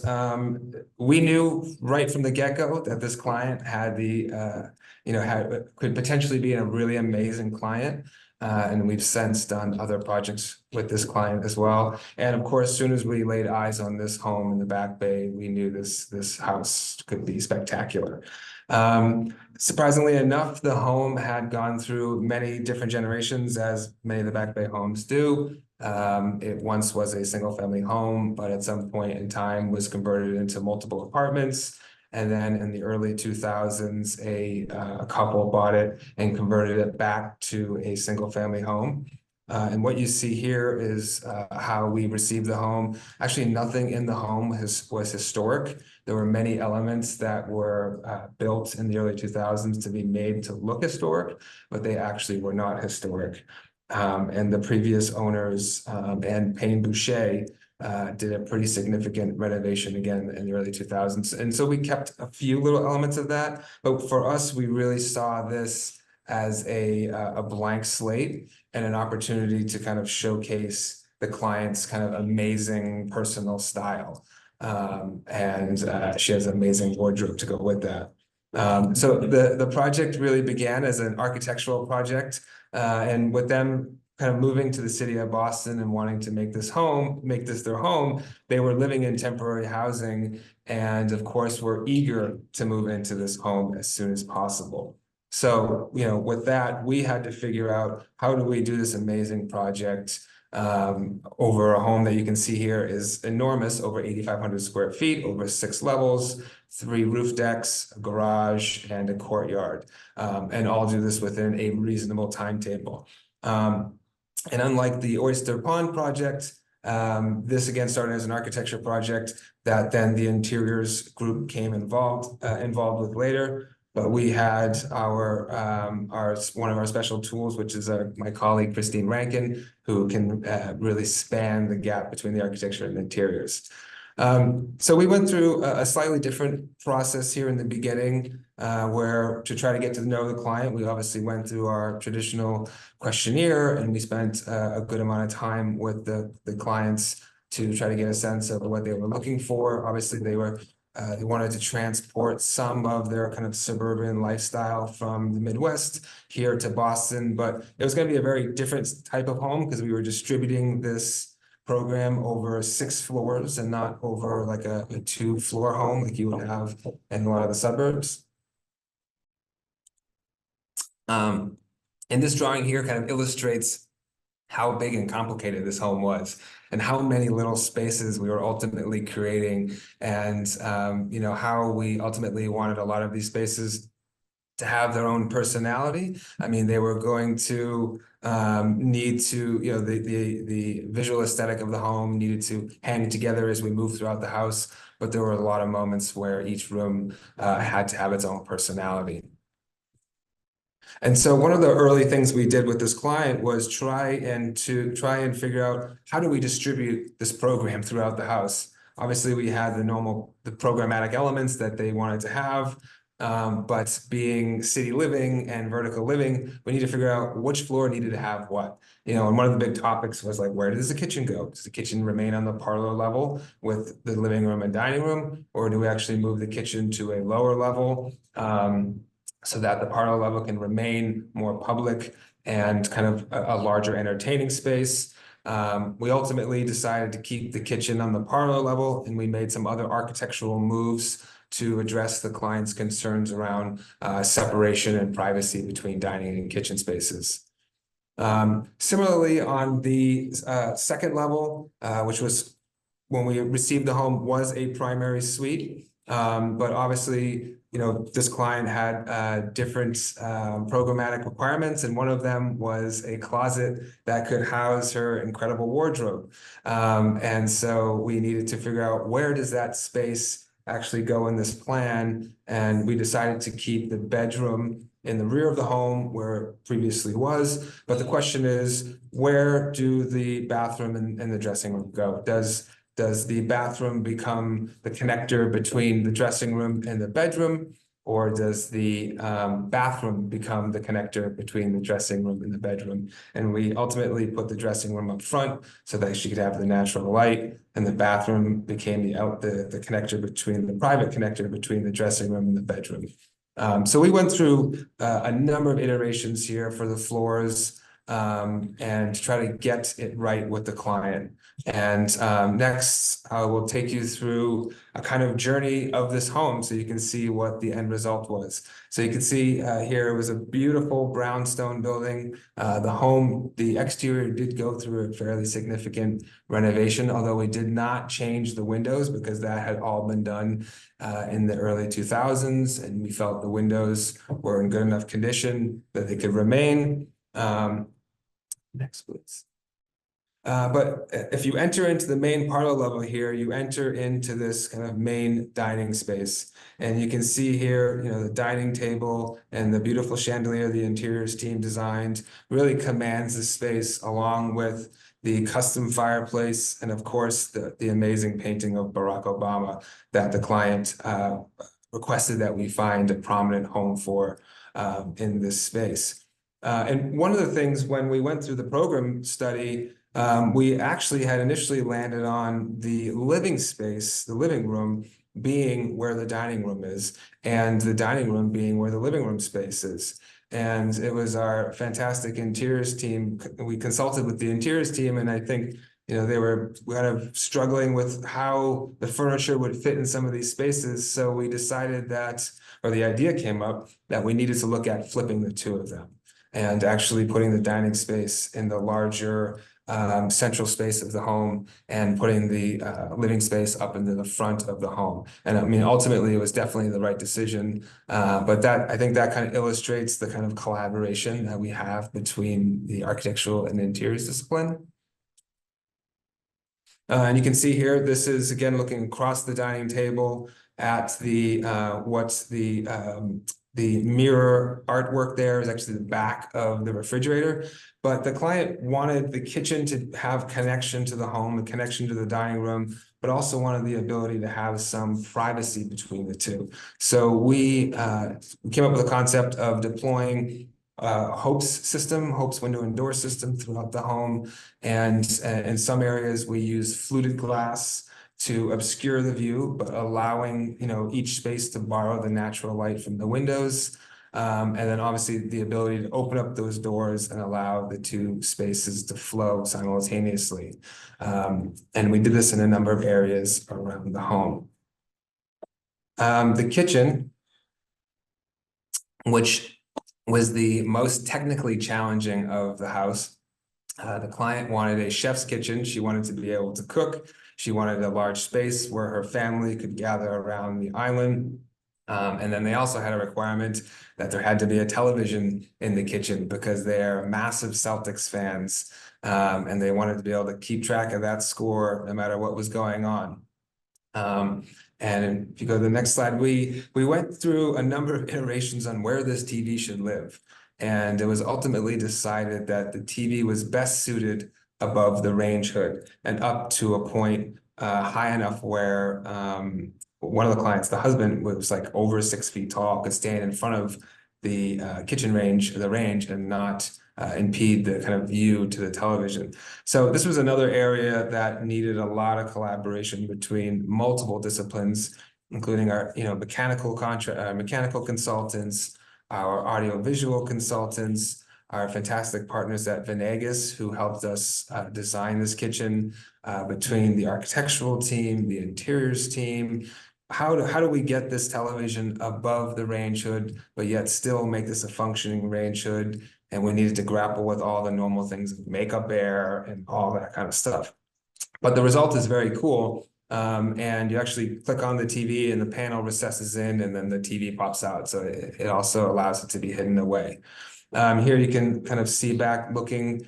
we knew right from the get-go that this client had could potentially be a really amazing client. And we've since done other projects with this client as well. And of course, as soon as we laid eyes on this home in the Back Bay, we knew this house could be spectacular. Surprisingly enough, the home had gone through many different generations, as many of the Back Bay homes do. It once was a single family home, but at some point in time was converted into multiple apartments. And then in the early 2000s, a couple bought it and converted it back to a single family home. And what you see here is how we received the home. Actually, nothing in the home was historic. There were many elements that were built in the early 2000s to be made to look historic, but they actually were not historic. And the previous owners and Payne Boucher did a pretty significant renovation again in the early 2000s. And so we kept a few little elements of that. But for us, we really saw this as a blank slate and an opportunity to kind of showcase the client's kind of amazing personal style. And she has an amazing wardrobe to go with that. So the project really began as an architectural project, and with them kind of moving to the city of Boston and wanting to make this their home, they were living in temporary housing, and of course were eager to move into this home as soon as possible. So, with that, we had to figure out, how do we do this amazing project over a home that you can see here is enormous, over 8,500 square feet, over 6 levels, 3 roof decks, a garage, and a courtyard, and all do this within a reasonable timetable. And unlike the Oyster Pond project, this again started as an architecture project that then the interiors group came involved with later. But we had one of our special tools, which is my colleague Christine Rankin, who can really span the gap between the architecture and the interiors. So we went through a slightly different process here in the beginning, where to try to get to know the client, we obviously went through our traditional questionnaire, and we spent a good amount of time with the clients to try to get a sense of what they were looking for. Obviously, they wanted to transport some of their kind of suburban lifestyle from the Midwest here to Boston, but it was going to be a very different type of home because we were distributing this program over 6 floors and not over like a 2-floor home like you would have in a lot of the suburbs. And this drawing here kind of illustrates how big and complicated this home was and how many little spaces we were ultimately creating, and you know, how we ultimately wanted a lot of these spaces to have their own personality. I mean, they were going to need to, you know, the visual aesthetic of the home needed to hang together as we moved throughout the house, but there were a lot of moments where each room had to have its own personality. And so one of the early things we did with this client was try and figure out, how do we distribute this program throughout the house? Obviously, we had the programmatic elements that they wanted to have, but being city living and vertical living, we need to figure out which floor needed to have what. You know, and one of the big topics was like, where does the kitchen go? Does the kitchen remain on the parlor level with the living room and dining room, or do we actually move the kitchen to a lower level? So that the parlor level can remain more public and kind of a larger entertaining space. We ultimately decided to keep the kitchen on the parlor level, and we made some other architectural moves to address the client's concerns around separation and privacy between dining and kitchen spaces. Similarly, on the second level, which was when we received the home, was a primary suite. But obviously, you know, this client had different programmatic requirements, and one of them was a closet that could house her incredible wardrobe. And so we needed to figure out, where does that space actually go in this plan? And we decided to keep the bedroom in the rear of the home where it previously was. But the question is, where do the bathroom and the dressing room go? Does the bathroom become the connector between the dressing room and the bedroom, or does the bathroom become the connector between the dressing room and the bedroom? And we ultimately put the dressing room up front so that she could have the natural light, and the bathroom became the connector between the private connector between the dressing room and the bedroom. So we went through a number of iterations here for the floors, and try to get it right with the client. And next, I will take you through a kind of journey of this home so you can see what the end result was. So you can see here, it was a beautiful brownstone building. The exterior did go through a fairly significant renovation, although we did not change the windows because that had all been done in the early 2000s, and we felt the windows were in good enough condition that they could remain. Next, please. But if you enter into the main parlor level here, you enter into this kind of main dining space. And you can see here, you know, the dining table and the beautiful chandelier the interiors team designed really commands the space, along with the custom fireplace and, of course, the amazing painting of Barack Obama that the client requested that we find a prominent home for in this space. And one of the things, when we went through the program study, we actually had initially landed on the living space, the living room being where the dining room is, and the dining room being where the living room space is. And it was our fantastic interiors team. We consulted with the interiors team, and I think, you know, they were kind of struggling with how the furniture would fit in some of these spaces. So we decided that, or the idea came up, that we needed to look at flipping the two of them and actually putting the dining space in the larger central space of the home, and putting the living space up into the front of the home. And I mean, ultimately, it was definitely the right decision. But I think that kind of illustrates the kind of collaboration that we have between the architectural and interiors discipline. And you can see here, this is again looking across the dining table at the the mirror artwork there is actually the back of the refrigerator. But the client wanted the kitchen to have connection to the home, a connection to the dining room, but also wanted the ability to have some privacy between the two. So we came up with a concept of deploying Hope's window and door system throughout the home. And in some areas, we use fluted glass to obscure the view, but allowing, you know, each space to borrow the natural light from the windows. And then obviously the ability to open up those doors and allow the two spaces to flow simultaneously. And we did this in a number of areas around the home. The kitchen, which was the most technically challenging of the house, The client wanted a chef's kitchen. She wanted to be able to cook. She wanted a large space where her family could gather around the island. And then they also had a requirement that there had to be a television in the kitchen because they're massive Celtics fans. And they wanted to be able to keep track of that score no matter what was going on. And if you go to the next slide, we went through a number of iterations on where this TV should live. And it was ultimately decided that the TV was best suited above the range hood and up to a point high enough where one of the clients, the husband, was like over 6 feet tall, could stand in front of the kitchen range, the range, and not impede the kind of view to the television. So this was another area that needed a lot of collaboration between multiple disciplines, including our, mechanical consultants, our audiovisual consultants, our fantastic partners at Venegas, who helped us design this kitchen, between the architectural team, the interiors team. How do we get this television above the range hood, but yet still make this a functioning range hood? And we needed to grapple with all the normal things, makeup air and all that kind of stuff. But the result is very cool. And you actually click on the TV and the panel recesses in and then the TV pops out. So it also allows it to be hidden away. Here you can kind of see back looking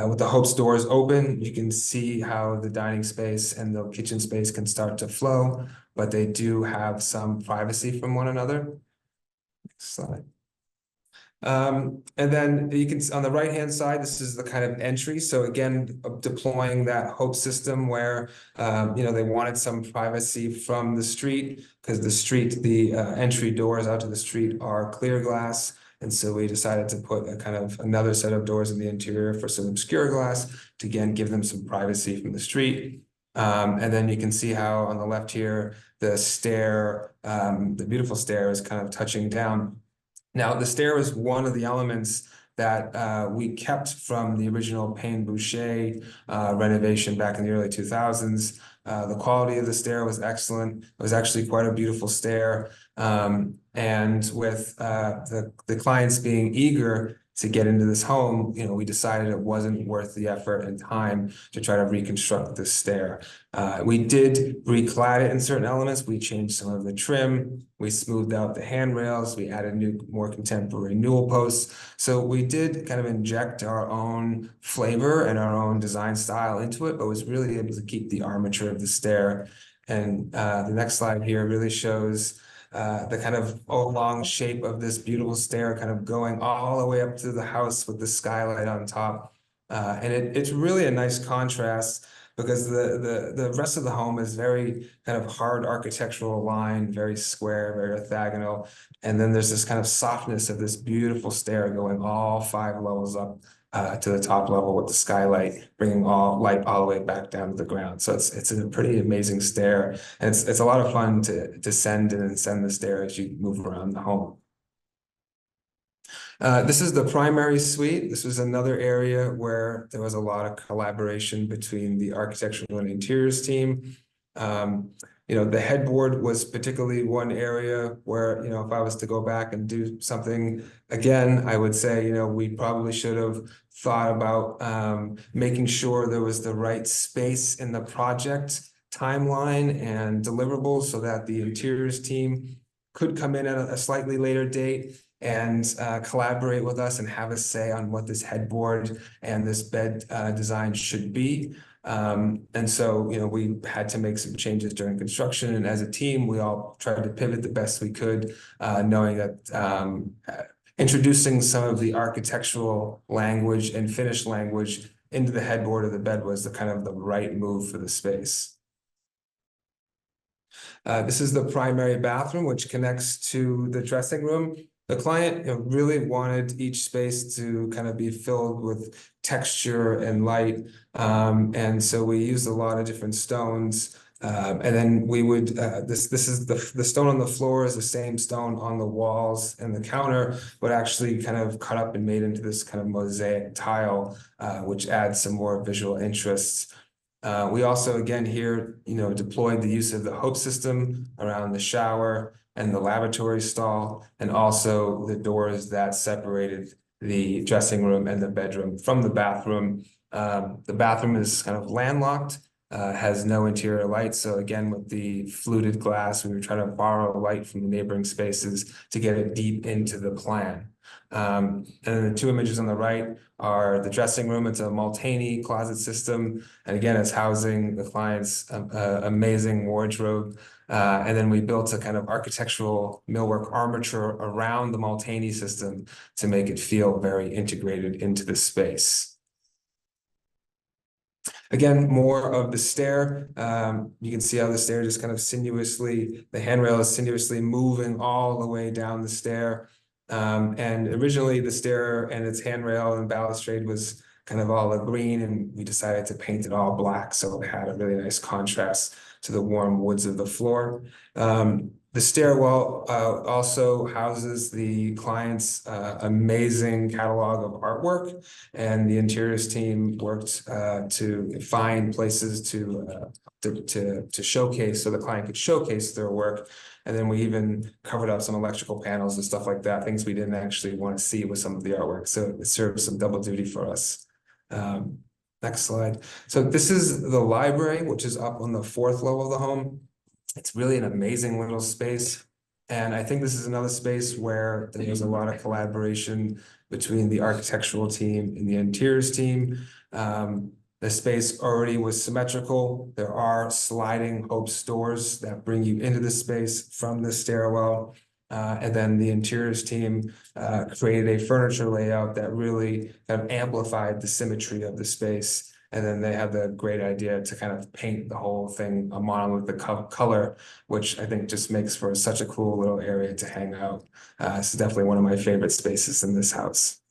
with the Hope's doors open, you can see how the dining space and the kitchen space can start to flow, but they do have some privacy from one another. Next slide. And then you can, on the right-hand side, this is the kind of entry. So again, deploying that Hope system where, they wanted some privacy from the street because the entry doors out to the street are clear glass. And so we decided to put a kind of another set of doors in the interior for some obscure glass to, again, give them some privacy from the street. And then you can see how on the left here, the stair, the beautiful stair is kind of touching down. Now, the stair was one of the elements that we kept from the original Pain Boucher renovation back in the early 2000s. The quality of the stair was excellent. It was actually quite a beautiful stair. And with the clients being eager to get into this home, we decided it wasn't worth the effort and time to try to reconstruct this stair. We did reclad it in certain elements. We changed some of the trim. We smoothed out the handrails. We added new, more contemporary newel posts. So we did kind of inject our own flavor and our own design style into it, but was really able to keep the armature of the stair. And the next slide here really shows the kind of oblong shape of this beautiful stair kind of going all the way up to the house with the skylight on top. And it's really a nice contrast because the rest of the home is very kind of hard architectural line, very square, very orthogonal. And then there's this kind of softness of this beautiful stair going all 5 levels up to the top level with the skylight, bringing light all the way back down to the ground. So it's a pretty amazing stair, and it's a lot of fun to descend and ascend the stair as you move around the home. This is the primary suite. This was another area where there was a lot of collaboration between the architectural and interiors team. The headboard was particularly one area where, if I was to go back and do something again, I would say, we probably should have thought about making sure there was the right space in the project timeline and deliverables so that the interiors team could come in at a slightly later date and collaborate with us and have a say on what this headboard and this bed design should be. And so, we had to make some changes during construction, and as a team, we all tried to pivot the best we could, knowing that introducing some of the architectural language and finish language into the headboard of the bed was the kind of the right move for the space. This is the primary bathroom, which connects to the dressing room. The client really wanted each space to kind of be filled with texture and light. And so we used a lot of different stones. And then we would, this is the stone on the floor is the same stone on the walls and the counter, but actually kind of cut up and made into this kind of mosaic tile, which adds some more visual interest. We also, again, here, deployed the use of the Hope system around the shower and the lavatory stall, and also the doors that separated the dressing room and the bedroom from the bathroom. The bathroom is kind of landlocked, has no interior light. So again, with the fluted glass, we were trying to borrow light from the neighboring spaces to get it deep into the plan. And the two images on the right are the dressing room. It's a Multaney closet system. And again, it's housing the client's amazing wardrobe. And then we built a kind of architectural millwork armature around the Multaney system to make it feel very integrated into the space. Again, more of the stair. You can see how the stair just kind of sinuously, the handrail is sinuously moving all the way down the stair. And originally the stair and its handrail and balustrade was kind of all a green, and we decided to paint it all black, so it had a really nice contrast to the warm woods of the floor. The stairwell also houses the client's amazing catalog of artwork, and the interiors team worked to find places to showcase, so the client could showcase their work. And then we even covered up some electrical panels and stuff like that, things we didn't actually want to see with some of the artwork. So it served some double duty for us. Next slide. So this is the library, which is up on the 4th level of the home. It's really an amazing little space. And I think this is another space where there's a lot of collaboration between the architectural team and the interiors team. The space already was symmetrical. There are sliding Hope's doors that bring you into the space from the stairwell. And then the interiors team created a furniture layout that really kind of amplified the symmetry of the space. And then they had the great idea to kind of paint the whole thing a monolithic color, which I think just makes for such a cool little area to hang out. This is definitely one of my favorite spaces in this house.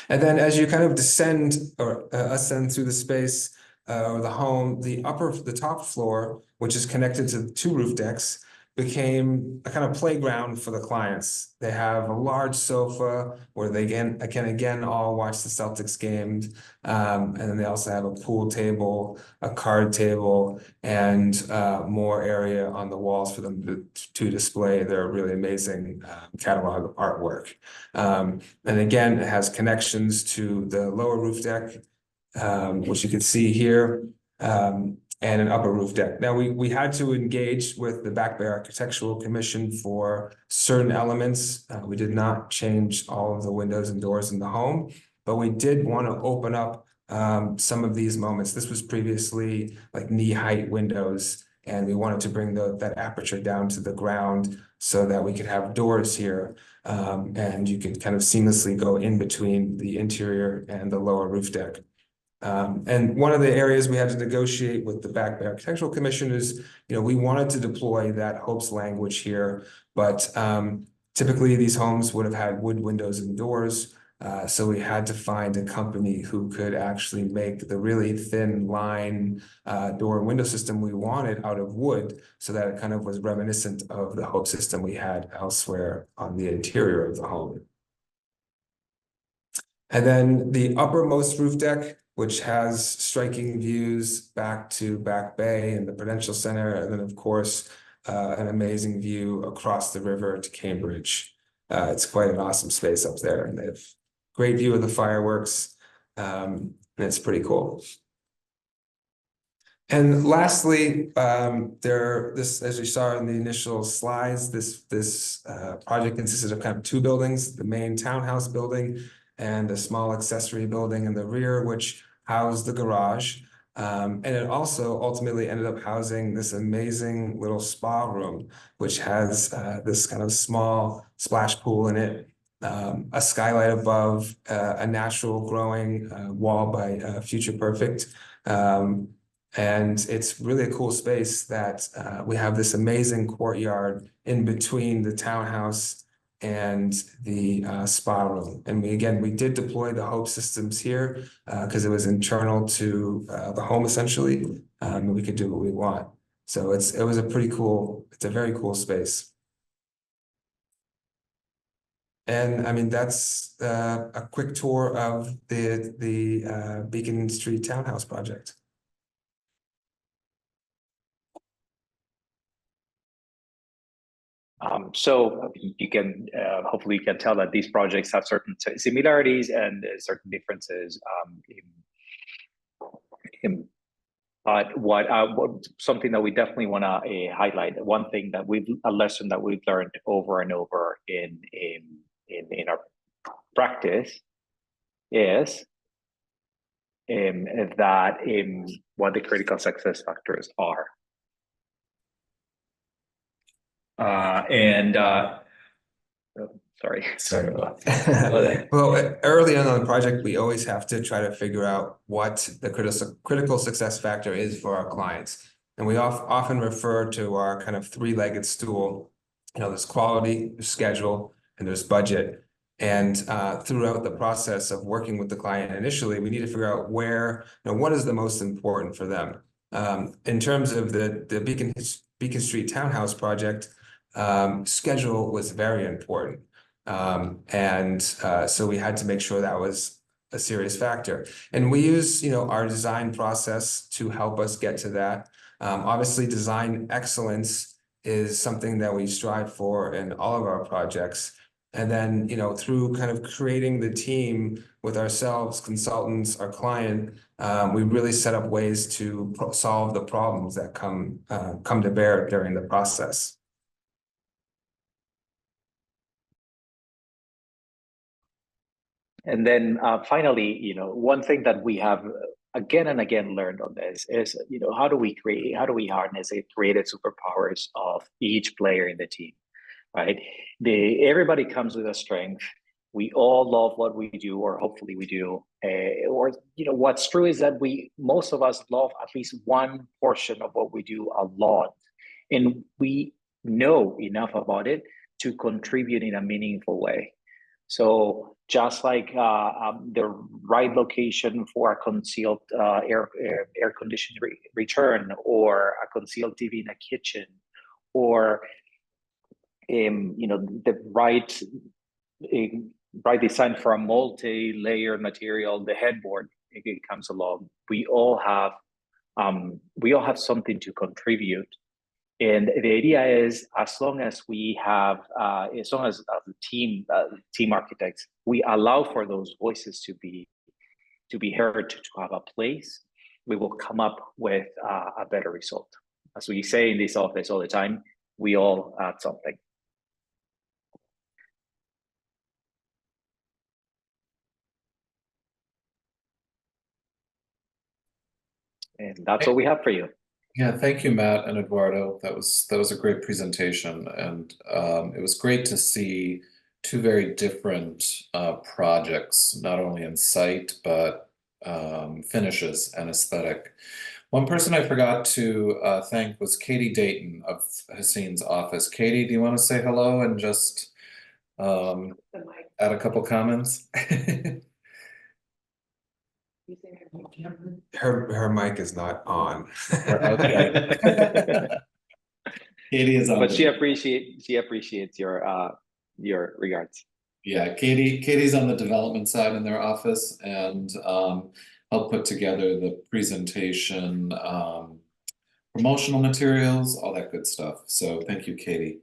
And then as you kind of descend or ascend through the space or the home, the top floor, which is connected to 2 roof decks, became a kind of playground for the clients. They have a large sofa where they can again all watch the Celtics games. And then they also have a pool table, a card table, and more area on the walls for them to display their really amazing catalog of artwork. And again, it has connections to the lower roof deck, which you can see here. And an upper roof deck. Now, we had to engage with the Back Bay Architectural Commission for certain elements. We did not change all of the windows and doors in the home, but we did want to open up some of these moments. This was previously like knee-height windows, and we wanted to bring that aperture down to the ground so that we could have doors here, and you could kind of seamlessly go in between the interior and the lower roof deck. And one of the areas we had to negotiate with the Back Bay Architectural Commission is, we wanted to deploy that Hope's language here, but typically these homes would have had wood windows and doors. So we had to find a company who could actually make the really thin line door and window system we wanted out of wood, so that it kind of was reminiscent of the Hope system we had elsewhere on the interior of the home. And then the uppermost roof deck, which has striking views back to Back Bay and the Prudential Center, and then of course, an amazing view across the river to Cambridge. It's quite an awesome space up there, and they have great view of the fireworks, and it's pretty cool. And lastly, as you saw in the initial slides, this project consisted of kind of 2 buildings: the main townhouse building and a small accessory building in the rear, which housed the garage. And it also ultimately ended up housing this amazing little spa room, which has this kind of small splash pool in it, a skylight above, a natural growing wall by Future Perfect. And it's really a cool space that we have this amazing courtyard in between the townhouse and the spa room. And we did deploy the Hope systems here because it was internal to the home essentially, and we could do what we want. So it's a very cool space. And I mean, that's a quick tour of the Beacon Street Townhouse project. So you can hopefully you can tell that these projects have certain similarities and certain differences. But what something that we definitely want to highlight, one thing that a lesson that we've learned over and over in our practice is that what the critical success factors are. Sorry about that. Well, early on the project, we always have to try to figure out what the critical success factor is for our clients. And we often refer to our kind of three-legged stool. You know, there's quality, there's schedule, and there's budget. And throughout the process of working with the client initially, we need to figure out where, you know, what is the most important for them. In terms of the Beacon Street Townhouse project, schedule was very important. So we had to make sure that was a serious factor. And we use, you know, our design process to help us get to that. Obviously, design excellence is something that we strive for in all of our projects. And then, you know, through kind of creating the team with ourselves, consultants, our client, we really set up ways to solve the problems that come to bear during the process. And then finally, you know, one thing that we have again and again learned on this is, you know, how do we harness the creative superpowers of each player in the team, right? Everybody comes with a strength. We all love what we do, or hopefully we do. Or, you know, what's true is that most of us love at least one portion of what we do a lot. And we know enough about it to contribute in a meaningful way. So just like the right location for a concealed air conditioning return, or a concealed TV in a kitchen, or you know, the right design for a multi-layered material, the headboard, it comes along. We all have something to contribute. And the idea is, as long as the team architects, we allow for those voices to be heard, to have a place, we will come up with a better result. As we say in this office all the time, we all add something. And that's what we have for you. Yeah, thank you, Matt and Eduardo. That was a great presentation, and it was great to see two very different projects, not only in site but finishes and aesthetic. One person I forgot to thank was Katie Dayton of Hacin's office. Katie, do you want to say hello and just add a couple comments? Her mic is not on. Okay. Katie is on. But she appreciates your regards. Yeah, Katie's on the development side in their office, and helped put together the presentation, promotional materials, all that good stuff. So thank you, Katie.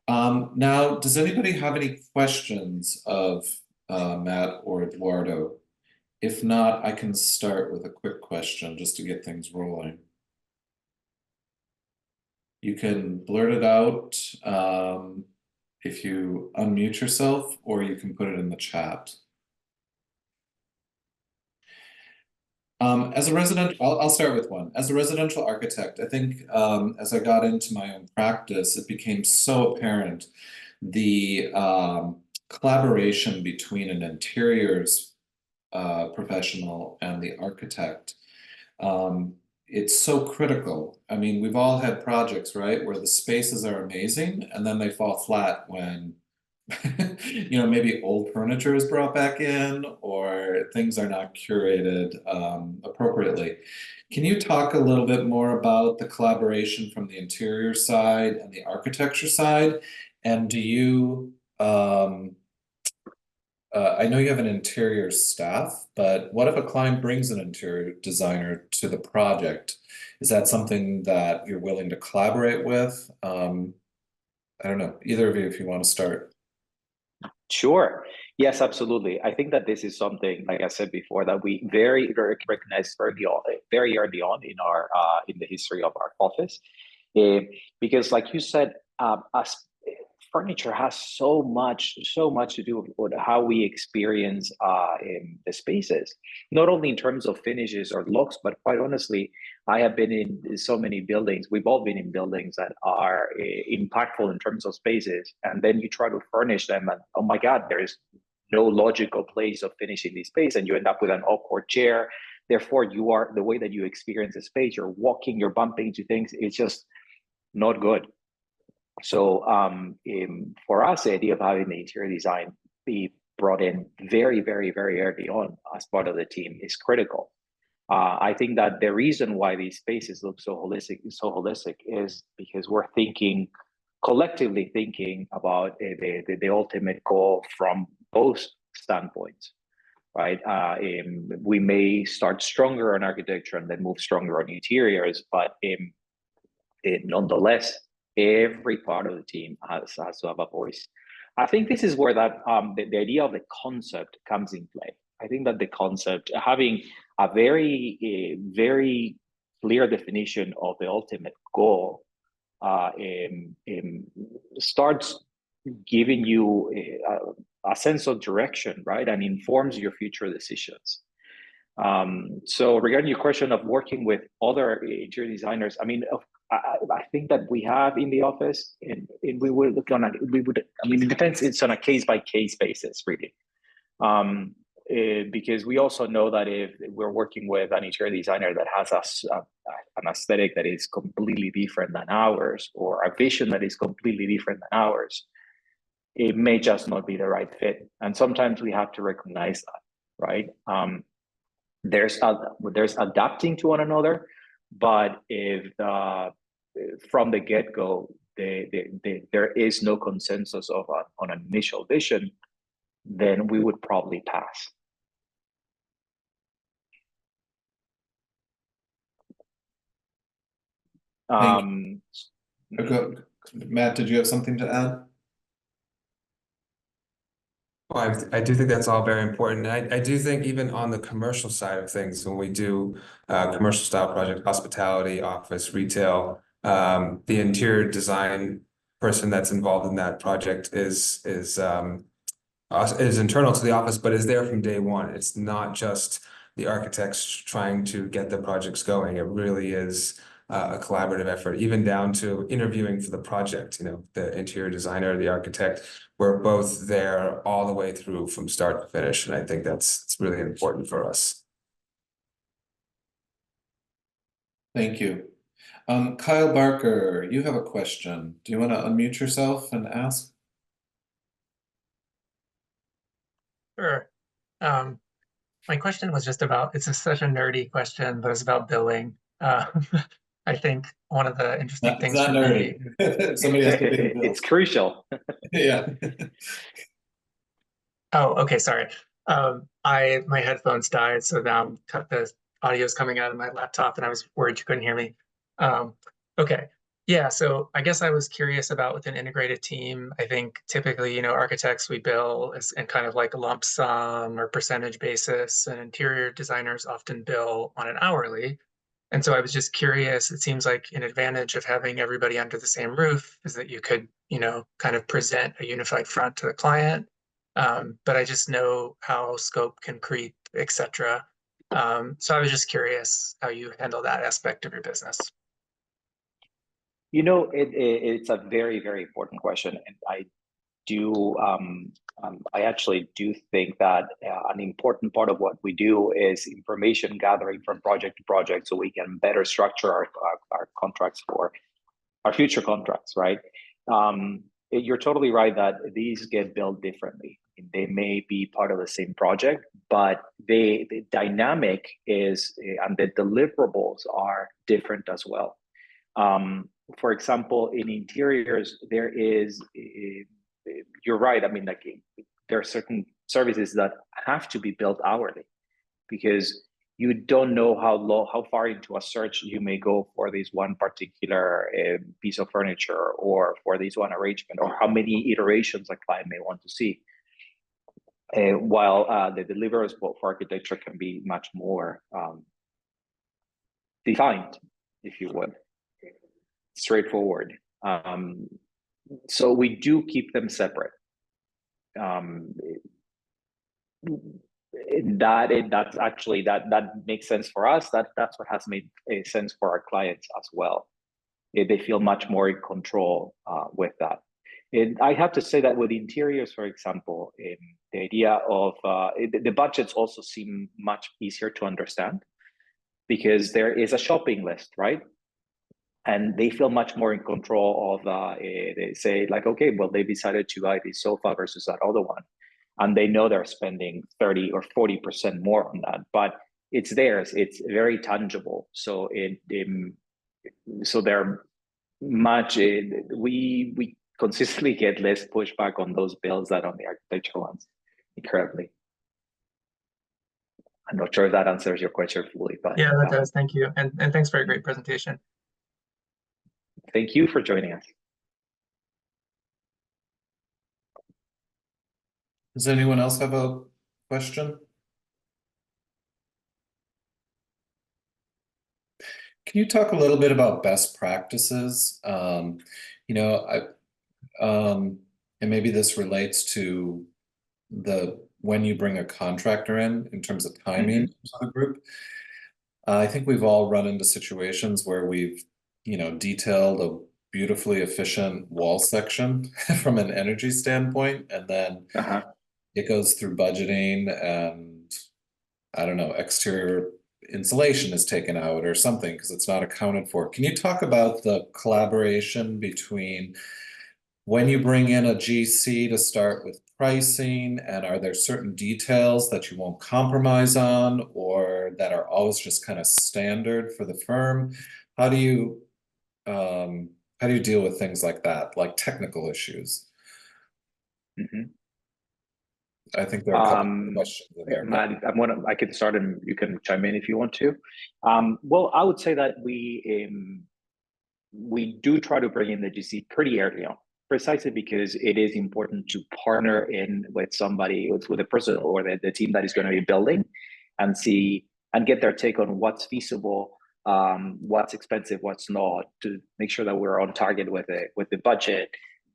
Now, does anybody have any questions of Matt or Eduardo? If not, I can start with a quick question just to get things rolling. You can blurt it out if you unmute yourself, or you can put it in the chat. As a resident, I'll start with one. As a residential architect, I think as I got into my own practice, it became so apparent the collaboration between an interiors professional and the architect. It's so critical. I mean, we've all had projects, right, where the spaces are amazing and then they fall flat when you know, maybe old furniture is brought back in, or things are not curated appropriately. Can you talk a little bit more about the collaboration from the interior side and the architecture side? And do you I know you have an interior staff, but what if a client brings an interior designer to the project? Is that something that you're willing to collaborate with? I don't know, either of you, if you want to start. Sure. Yes, absolutely. I think that this is something, like I said before, that we very recognized very early on in our in the history of our office, uh, because, like you said, us furniture has so much to do with how we experience in the spaces, not only in terms of finishes or looks, but quite honestly, I have been in so many buildings. We've all been in buildings that are impactful in terms of spaces, and then you try to furnish them, and oh my God, there is no logical place of finishing the space, and you end up with an awkward chair. Therefore, you are the way that you experience the space. You're walking, you're bumping into things. It's just not good. So for us, the idea of having the interior design be brought in very early on as part of the team is critical. I think that the reason why these spaces look so holistic is because we're collectively thinking about the ultimate goal from both standpoints, right? We may start stronger on architecture and then move stronger on interiors, but nonetheless, every part of the team has to have a voice. I think this is where that the idea of the concept comes in play. I think that the concept, having a very clear definition of the ultimate goal, starts giving you a sense of direction, right, and informs your future decisions. So regarding your question of working with other interior designers, I mean, I think that we have in the office, and we would look on I mean, it depends. It's on a case by case basis, really, because we also know that if we're working with an interior designer that has an aesthetic that is completely different than ours, or a vision that is completely different than ours, it may just not be the right fit. And sometimes we have to recognize that, right? There's adapting to one another, but if from the get-go there is no consensus on an initial vision, then we would probably pass. Matt, did you have something to add? Well, I do think that's all very important. I do think even on the commercial side of things, when we do commercial style project, hospitality, office, retail, the interior design person that's involved in that project is internal to the office, but is there from day one. It's not just the architects trying to get the projects going. It really is a collaborative effort, even down to interviewing for the project. You know, the interior designer, the architect, we're both there all the way through from start to finish, and I think it's really important for us. Thank you. Kyle Barker, you have a question. Do you want to unmute yourself and ask? Sure. My question was just about, it's such a nerdy question, but it's about billing. I think one of the interesting things for me. Somebody has to pay the bills. It's crucial. Yeah. Oh, okay, sorry. My headphones died, so now the audio is coming out of my laptop, and I was worried you couldn't hear me. Okay. Yeah, so I guess I was curious about with an integrated team. I think typically, architects, we bill in kind of like a lump sum or percentage basis, and interior designers often bill on an hourly. And so I was just curious, it seems like an advantage of having everybody under the same roof is that you could, kind of present a unified front to the client. But I just know how scope can creep, etc. So I was just curious how you handle that aspect of your business. It's a very important question, and I actually do think that an important part of what we do is information gathering from project to project, so we can better structure our contracts for our future contracts, right? You're totally right that these get billed differently. They may be part of the same project, but the dynamic is, and the deliverables are different as well. For example, in interiors, there is, you're right. I mean, like, there are certain services that have to be billed hourly, because you don't know how far into a search you may go for this one particular piece of furniture, or for this one arrangement, or how many iterations a client may want to see. While the deliverables for architecture can be much more defined, if you would, straightforward. So we do keep them separate. That's actually that makes sense for us. That's what has made sense for our clients as well. They feel much more in control with that. And I have to say that with interiors, for example, the idea of the budgets also seem much easier to understand, because there is a shopping list, right? And they feel much more in control of, they say like, okay, well, they decided to buy this sofa versus that other one. And they know they're spending 30 or 40% more on that, but it's theirs. It's very tangible. So so they're much, we consistently get less pushback on those bills than on the architectural ones, incredibly. I'm not sure if that answers your question fully, but yeah, that does. Thank you, and thanks for a great presentation. Thank you for joining us. Does anyone else have a question? Can you talk a little bit about best practices? You know, and maybe this relates to when you bring a contractor in terms of timing to the group. I think we've all run into situations where we've, detailed a beautifully efficient wall section from an energy standpoint, and then it goes through budgeting, and I don't know, exterior insulation is taken out or something because it's not accounted for. Can you talk about the collaboration between when you bring in a GC to start with pricing, and are there certain details that you won't compromise on, or that are always just kind of standard for the firm? How do you deal with things like that, like technical issues? I think there are a couple of questions in there. Matt, I can start and you can chime in if you want to. Well, I would say that we do try to bring in the GC pretty early on, precisely because it is important to partner in with somebody, with a person or the team that is going to be building, and see and get their take on what's feasible, what's expensive, what's not, to make sure that we're on target with the budget,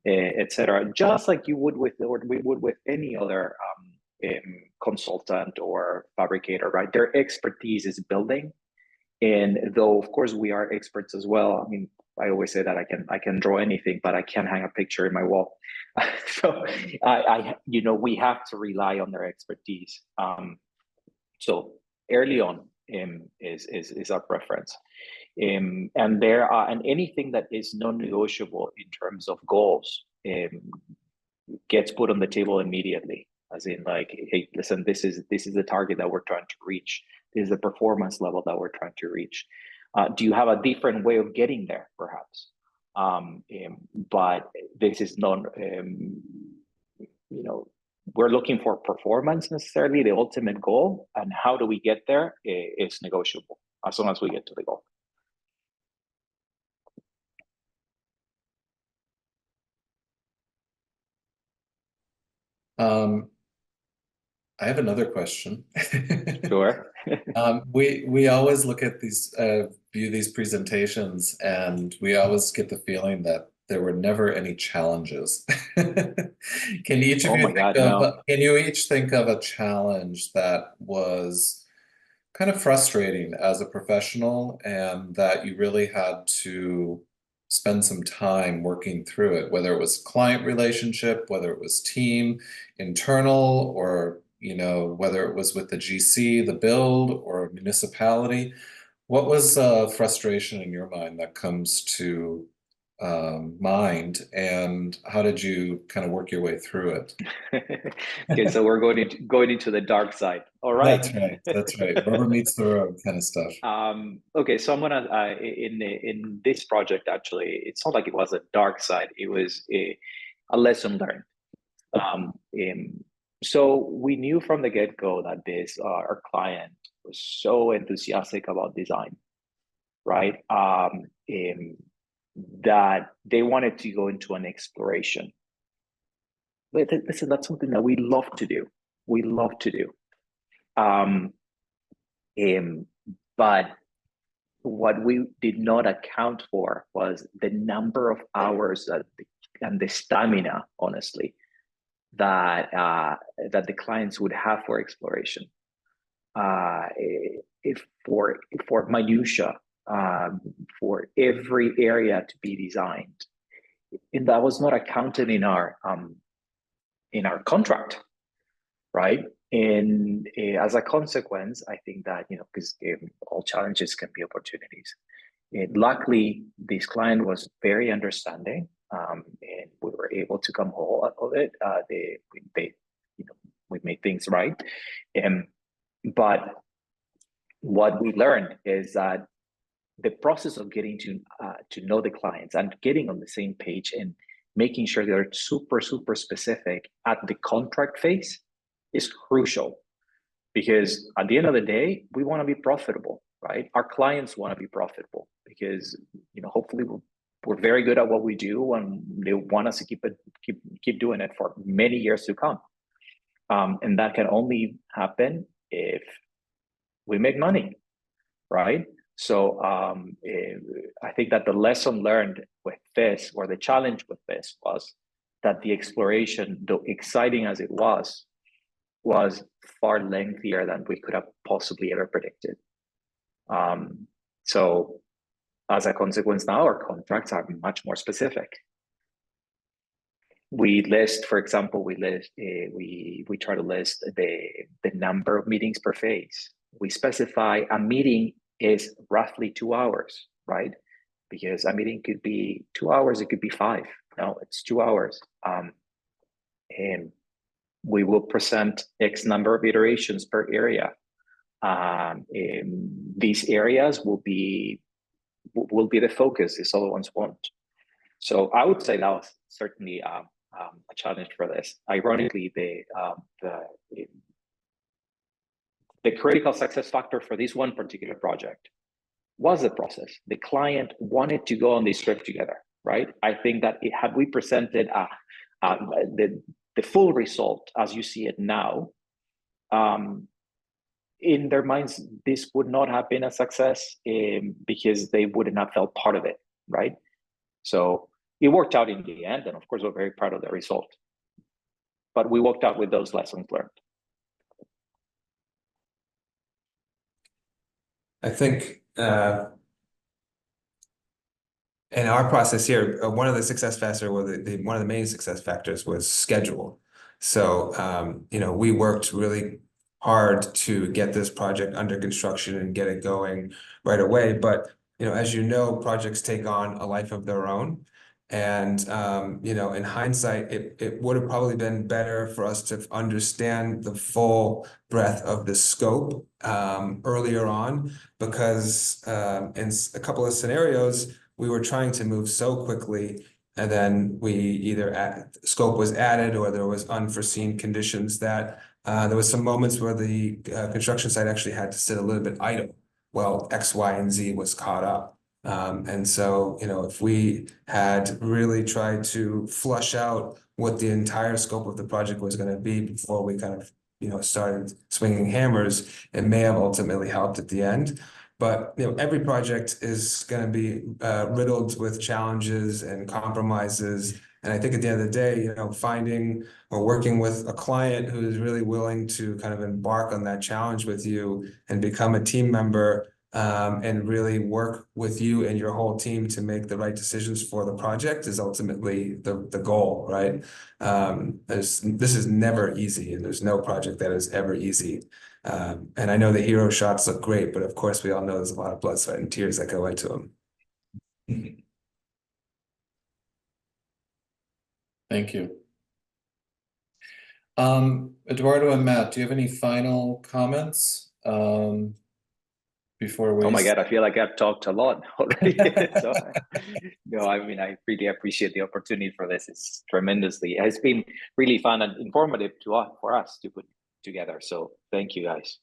etc. Just like you would we would with any other consultant or fabricator, right? Their expertise is building, and though of course we are experts as well. I mean, I always say that I can draw anything, but I can't hang a picture in my wall. So we have to rely on their expertise. So early on is our preference. And anything that is non-negotiable in terms of goals gets put on the table immediately. As in, like, hey, listen, this is the target that we're trying to reach. This is the performance level that we're trying to reach. Do you have a different way of getting there, perhaps? But this is not, we're looking for performance necessarily, the ultimate goal, and how do we get there is negotiable as long as we get to the goal. I have another question. Sure. We always look at these, view these presentations, and we always get the feeling that there were never any challenges. Can each of can you each think of a challenge that was kind of frustrating as a professional, and that you really had to spend some time working through it, whether it was client relationship, whether it was team, internal, or whether it was with the GC, the build, or municipality? What was frustration in your mind that comes to mind, and how did you kind of work your way through it? Okay, so we're going into the dark side. All right. That's right. Rubber meets the road kind of stuff. Okay, so I'm gonna in this project, actually, it's not like it was a dark side. It was a lesson learned. So we knew from the get-go that our client was so enthusiastic about design, right? That they wanted to go into an exploration. But listen, that's something that we love to do. We love to do. But what we did not account for was the number of hours and the stamina, honestly, that the clients would have for exploration, for minutia, for every area to be designed, and that was not accounted in our contract, right? And as a consequence, I think that, because all challenges can be opportunities. Luckily, this client was very understanding, and we were able to come whole out of it. We made things right. But what we learned is that the process of getting to know the clients and getting on the same page and making sure they're super, super specific at the contract phase is crucial, because at the end of the day, we want to be profitable, right? Our clients want to be profitable because, hopefully we're very good at what we do, and they want us to keep doing it for many years to come. And that can only happen if we make money, right? So I think that the lesson learned with this, or the challenge with this, was that the exploration, though exciting as it was far lengthier than we could have possibly ever predicted. So as a consequence, now our contracts are much more specific. We list, for example, we try to list the number of meetings per phase. We specify a meeting is roughly 2 hours, right? Because a meeting could be 2 hours, it could be 5. No, it's 2 hours. And we will present X number of iterations per area. These areas will be the focus, these other ones won't. So I would say that was certainly a challenge for this. Ironically, the critical success factor for this one particular project was the process. The client wanted to go on this trip together, right? I think that had we presented the full result as you see it now, in their minds, this would not have been a success, because they wouldn't have felt part of it, right? So it worked out in the end, and of course, we're very proud of the result. But we walked out with those lessons learned. I think in our process here, one of the success factors, or one of the main success factors, was schedule. So, we worked really hard to get this project under construction and get it going right away. But, as you know, projects take on a life of their own. And, in hindsight, it would have probably been better for us to understand the full breadth of the scope earlier on, because in a couple of scenarios, we were trying to move so quickly, and then we either scope was added or there was unforeseen conditions that there was some moments where the construction site actually had to sit a little bit idle while X, Y, and Z was caught up. And so, if we had really tried to flush out what the entire scope of the project was going to be before we kind of, started swinging hammers, it may have ultimately helped at the end. But, every project is going to be riddled with challenges and compromises. And I think at the end of the day, finding or working with a client who is really willing to kind of embark on that challenge with you and become a team member, and really work with you and your whole team to make the right decisions for the project is ultimately the goal, right? This is never easy, and there's no project that is ever easy. And I know the hero shots look great, but of course we all know there's a lot of blood, sweat, and tears that go into them. Thank you. Eduardo and Matt, do you have any final comments before we? Oh my God, I feel like I've talked a lot already. So, no, I mean, I really appreciate the opportunity for this. It's been really fun and informative for us to put together. So thank you, guys.